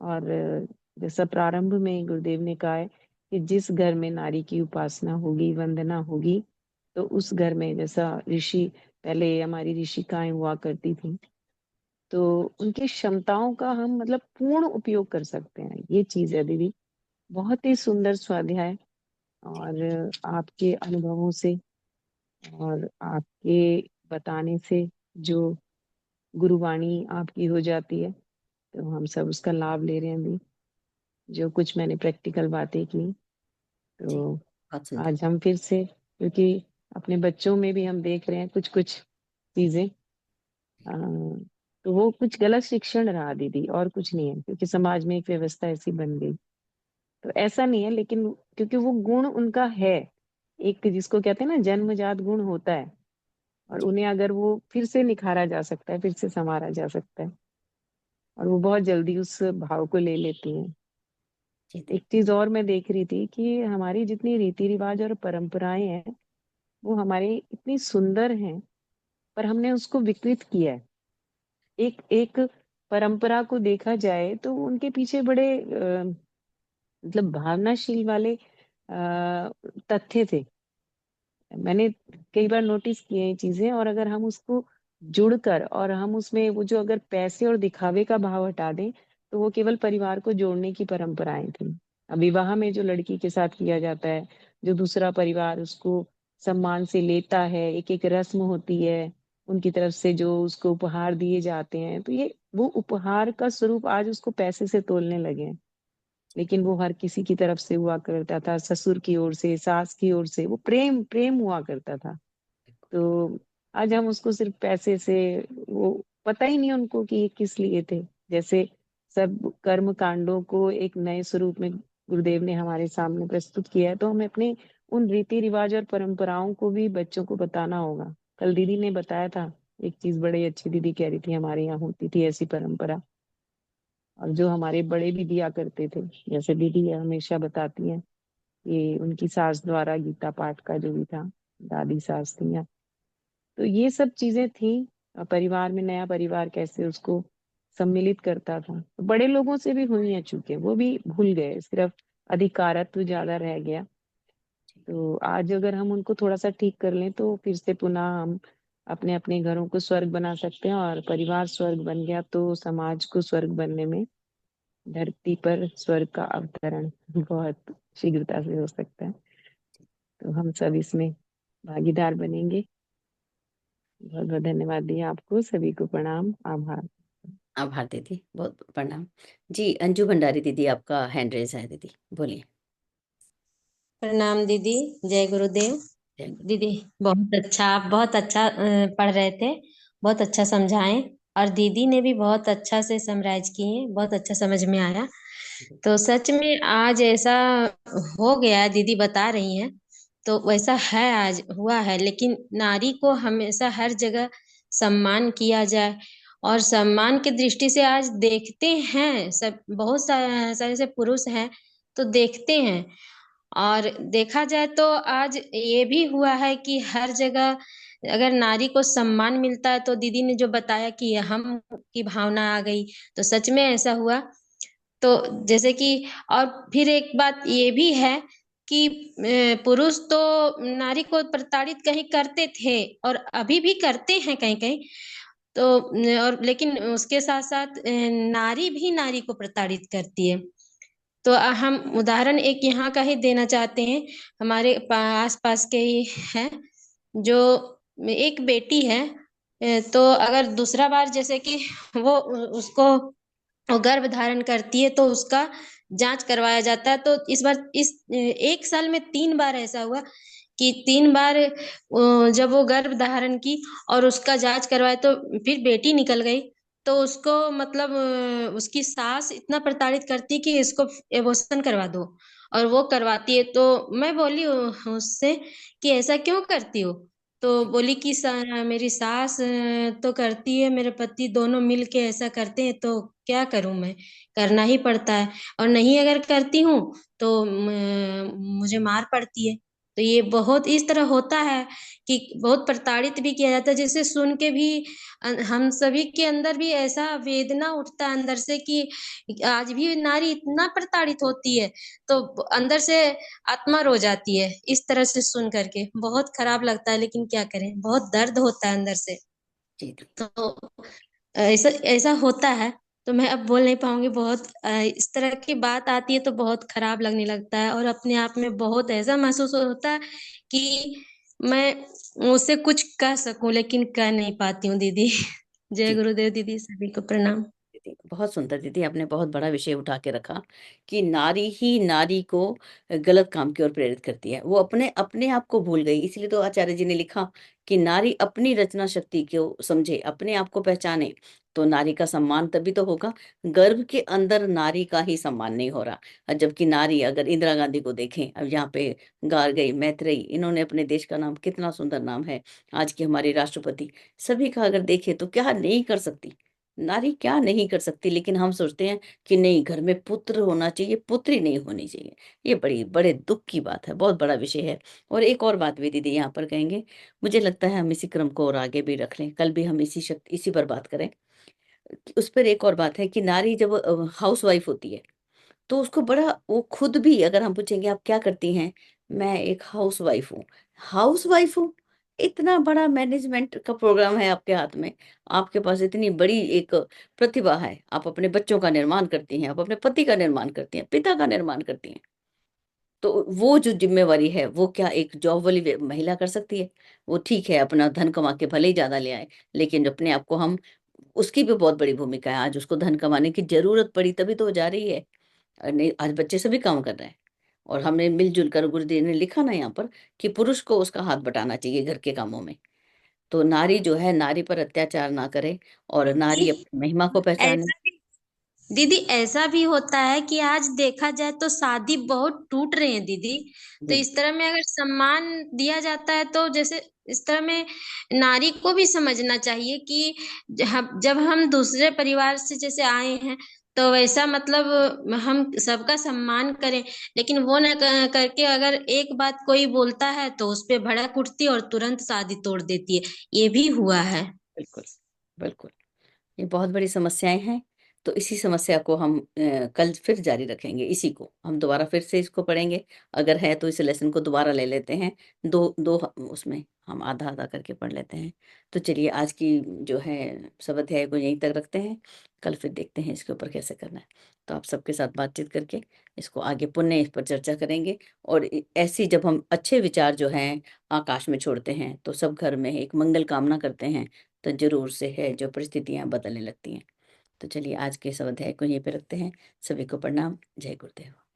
[SPEAKER 2] और जैसा प्रारंभ में गुरुदेव ने कहा है कि जिस घर में नारी की उपासना होगी, वंदना होगी, तो उस घर में, जैसा ऋषि, पहले हमारी ऋषिकाएं हुआ करती थी, तो उनकी क्षमताओं का हम मतलब पूर्ण उपयोग कर सकते हैं। ये चीज है दीदी, बहुत ही सुंदर स्वाध्याय। और आपके अनुभवों से और आपके बताने से जो गुरुवाणी आपकी हो जाती है, तो हम सब उसका लाभ ले रहे हैं अभी, जो कुछ मैंने प्रैक्टिकल बातें की।
[SPEAKER 1] जी,
[SPEAKER 2] तो
[SPEAKER 1] बहुत सुंदर।
[SPEAKER 2] आज हम फिर से, क्योंकि अपने बच्चों में भी हम देख रहे हैं कुछ कुछ चीजें, तो वो कुछ गलत शिक्षण रहा दीदी, और कुछ नहीं है, क्योंकि समाज में एक व्यवस्था ऐसी बन गई। तो ऐसा नहीं है, लेकिन क्योंकि वो गुण उनका है, एक जिसको कहते हैं ना जन्मजात गुण होता है, और
[SPEAKER 1] जी
[SPEAKER 2] उन्हें अगर वो फिर से निखारा जा सकता है, फिर से संवारा जा सकता है, और वो बहुत जल्दी उस भाव को ले लेती हैं।
[SPEAKER 1] जी
[SPEAKER 2] एक
[SPEAKER 1] दीदी।
[SPEAKER 2] चीज और मैं देख रही थी कि हमारी जितनी रीति रिवाज और परंपराएं हैं, वो हमारी इतनी सुंदर हैं, पर हमने उसको विकृत किया है। एक एक परंपरा को देखा जाए तो उनके पीछे बड़े मतलब भावनाशील वाले तथ्य थे। मैंने कई बार नोटिस किए ये चीजें, और अगर हम उसको जुड़कर, और हम उसमें वो जो अगर पैसे और दिखावे का भाव हटा दें, तो वो केवल परिवार को जोड़ने की परंपराएं थी। अब विवाह में जो लड़की के साथ किया जाता है, जो दूसरा परिवार उसको सम्मान से लेता है, एक एक रस्म होती है, उनकी तरफ से जो उसको उपहार दिए जाते हैं, तो ये वो उपहार का स्वरूप आज उसको पैसे से तोलने लगे हैं। लेकिन वो हर किसी की तरफ से हुआ करता था, ससुर की ओर से, सास की ओर से, वो प्रेम प्रेम हुआ करता था। तो आज हम उसको सिर्फ पैसे से, वो पता ही नहीं उनको कि ये किस लिए थे। जैसे सब कर्म कांडों को एक नए स्वरूप में गुरुदेव ने हमारे सामने प्रस्तुत किया है, तो हमें अपने उन रीति रिवाज और परंपराओं को भी बच्चों को बताना होगा। कल दीदी ने बताया था, एक चीज बड़ी अच्छी दीदी कह रही थी, हमारे यहाँ होती थी ऐसी परंपरा, और जो हमारे बड़े भी दिया करते थे। जैसे दीदी हमेशा बताती हैं कि उनकी सास द्वारा गीता पाठ का जो भी था, दादी सास थी, तो ये सब चीजें थी। परिवार में नया परिवार कैसे उसको सम्मिलित करता था, तो बड़े लोगों से भी हुई है चूंकि वो भी भूल गए, सिर्फ अधिकारत्व ज्यादा रह गया। तो आज अगर हम उनको थोड़ा सा ठीक कर लें, तो फिर से पुनः हम अपने अपने घरों को स्वर्ग बना सकते हैं, और परिवार स्वर्ग बन गया तो समाज को स्वर्ग बनने में, धरती पर स्वर्ग का अवतरण बहुत शीघ्रता से हो सकता है। तो हम सब इसमें भागीदार बनेंगे। बहुत बहुत धन्यवाद दिया आपको, सभी को प्रणाम, आभार।
[SPEAKER 1] आभार दीदी, बहुत प्रणाम। जी अंजू भंडारी दीदी, आपका हैंड रेज है दीदी, बोलिए।
[SPEAKER 3] प्रणाम दीदी। जय गुरुदेव।
[SPEAKER 1] जय गुरु।
[SPEAKER 3] दीदी बहुत अच्छा, आप बहुत अच्छा पढ़ रहे थे, बहुत अच्छा समझाएं, और दीदी ने भी बहुत अच्छा से समराइज किए, बहुत अच्छा समझ में आया। तो सच में आज ऐसा हो गया है, दीदी बता रही हैं तो वैसा है, आज हुआ है। लेकिन नारी को हमेशा हर जगह सम्मान किया जाए, और सम्मान की दृष्टि से आज देखते हैं सब, बहुत सारे ऐसे पुरुष हैं तो देखते हैं। और देखा जाए तो आज ये भी हुआ है कि हर जगह अगर नारी को सम्मान मिलता है, तो दीदी ने जो बताया कि हम की भावना आ गई, तो सच में ऐसा हुआ। तो जैसे कि, और फिर एक बात ये भी है कि पुरुष तो नारी को प्रताड़ित कहीं करते थे, और अभी भी करते हैं कहीं कहीं। तो और लेकिन उसके साथ साथ नारी भी नारी को प्रताड़ित करती है। तो हम उदाहरण एक यहाँ का ही देना चाहते हैं, हमारे आस पास के ही है। जो एक बेटी है, तो अगर दूसरा बार जैसे कि वो उसको वो गर्भ धारण करती है, तो उसका जांच करवाया जाता है। तो इस बार इस एक साल में 3 बार ऐसा हुआ कि 3 बार जब वो गर्भ धारण की और उसका जांच करवाए, तो फिर बेटी निकल गई। तो उसको मतलब उसकी सास इतना प्रताड़ित करती कि इसको एबॉर्शन करवा दो, और वो करवाती है। तो मैं बोली उससे कि ऐसा क्यों करती हो? तो बोली कि मेरी सास तो करती है, मेरे पति दोनों मिल के ऐसा करते हैं, तो क्या करूं मैं, करना ही पड़ता है। और नहीं अगर करती हूँ तो मुझे मार पड़ती है। तो ये बहुत इस तरह होता है कि बहुत प्रताड़ित भी किया जाता है, जिसे सुन के भी हम सभी के अंदर भी ऐसा वेदना उठता है अंदर से कि आज भी नारी इतना प्रताड़ित होती है। तो अंदर से आत्मा रो जाती है इस तरह से सुन करके, बहुत खराब लगता है, लेकिन क्या करें, बहुत दर्द होता है अंदर से।
[SPEAKER 1] जी जी।
[SPEAKER 3] तो ऐसा ऐसा होता है। तो मैं अब बोल नहीं पाऊंगी, बहुत इस तरह की बात आती है तो बहुत खराब लगने लगता है, और अपने आप में बहुत ऐसा महसूस होता है कि मैं उससे कुछ कह सकूं, लेकिन कह नहीं पाती हूँ दीदी। जय
[SPEAKER 1] जी
[SPEAKER 3] गुरुदेव दीदी, सभी को प्रणाम।
[SPEAKER 1] दीदी, बहुत सुंदर दीदी, आपने बहुत बड़ा विषय उठा के रखा कि नारी ही नारी को गलत काम की ओर प्रेरित करती है। वो अपने अपने आप को भूल गई, इसीलिए तो आचार्य जी ने लिखा कि नारी अपनी रचना शक्ति को समझे, अपने आप को पहचाने, तो नारी का सम्मान तभी तो होगा। गर्भ के अंदर नारी का ही सम्मान नहीं हो रहा। और जबकि नारी, अगर इंदिरा गांधी को देखें, अब यहाँ पे गार्गी, मैत्रेयी, इन्होंने अपने देश का नाम, कितना सुंदर नाम है, आज की हमारी राष्ट्रपति, सभी का अगर देखें तो क्या नहीं कर सकती नारी, क्या नहीं कर सकती। लेकिन हम सोचते हैं कि नहीं, घर में पुत्र होना चाहिए, पुत्री नहीं होनी चाहिए। ये बड़ी बड़े दुख की बात है, बहुत बड़ा विषय है। और एक और बात भी दीदी यहाँ पर कहेंगे, मुझे लगता है हम इसी क्रम को और आगे भी रख लें, कल भी हम इसी पर बात करें। उस पर एक और बात है कि नारी जब हाउस वाइफ होती है, तो उसको बड़ा, वो खुद भी, अगर हम पूछेंगे आप क्या करती हैं, मैं एक हाउस वाइफ हूँ। हाउस वाइफ हूँ, इतना बड़ा मैनेजमेंट का प्रोग्राम है आपके हाथ में, आपके पास इतनी बड़ी एक प्रतिभा है, आप अपने बच्चों का निर्माण करती हैं, आप अपने पति का निर्माण करती हैं, पिता का निर्माण करती हैं। तो वो जो जिम्मेवारी है, वो क्या एक जॉब वाली महिला कर सकती है? वो ठीक है, अपना धन कमा के भले ही ज्यादा ले आए, लेकिन अपने आप को हम, उसकी भी बहुत बड़ी भूमिका है। आज उसको धन कमाने की जरूरत पड़ी तभी तो वो जा रही है। नहीं, आज बच्चे सभी काम कर रहे हैं। और हमने मिलजुल कर, गुरुदेव ने लिखा ना यहाँ पर, कि पुरुष को उसका हाथ बटाना चाहिए घर के कामों में। तो नारी जो है, नारी पर अत्याचार ना करे, और नारी अपनी महिमा को पहचाने।
[SPEAKER 3] ऐसा भी दीदी, ऐसा भी होता है कि आज देखा जाए तो शादी बहुत टूट रहे हैं दीदी। तो
[SPEAKER 1] जी,
[SPEAKER 3] इस तरह में अगर सम्मान दिया जाता है तो जैसे इस तरह में नारी को भी समझना चाहिए कि जब हम दूसरे परिवार से जैसे आए हैं, तो वैसा मतलब हम सबका सम्मान करें। लेकिन वो न करके अगर एक बात कोई बोलता है तो उस पे भड़क उठती है और तुरंत शादी तोड़ देती है। ये भी हुआ है।
[SPEAKER 1] बिल्कुल, बिल्कुल। ये बहुत बड़ी समस्याएं हैं। तो इसी समस्या को हम कल फिर जारी रखेंगे, इसी को हम दोबारा फिर से इसको पढ़ेंगे। अगर है तो इस लेसन को दोबारा ले लेते हैं, दो दो उसमें हम आधा आधा करके पढ़ लेते हैं। तो चलिए, आज की जो है सब अध्याय को यहीं तक रखते हैं, कल फिर देखते हैं इसके ऊपर कैसे करना है। तो आप सबके साथ बातचीत करके इसको आगे पुनः इस पर चर्चा करेंगे। और ऐसी जब हम अच्छे विचार जो हैं आकाश में छोड़ते हैं, तो सब घर में एक मंगल कामना करते हैं, तो जरूर से है जो परिस्थितियां बदलने लगती हैं। तो चलिए, आज के इस अध्याय को यहीं पे रखते हैं। सभी को प्रणाम। जय गुरुदेव।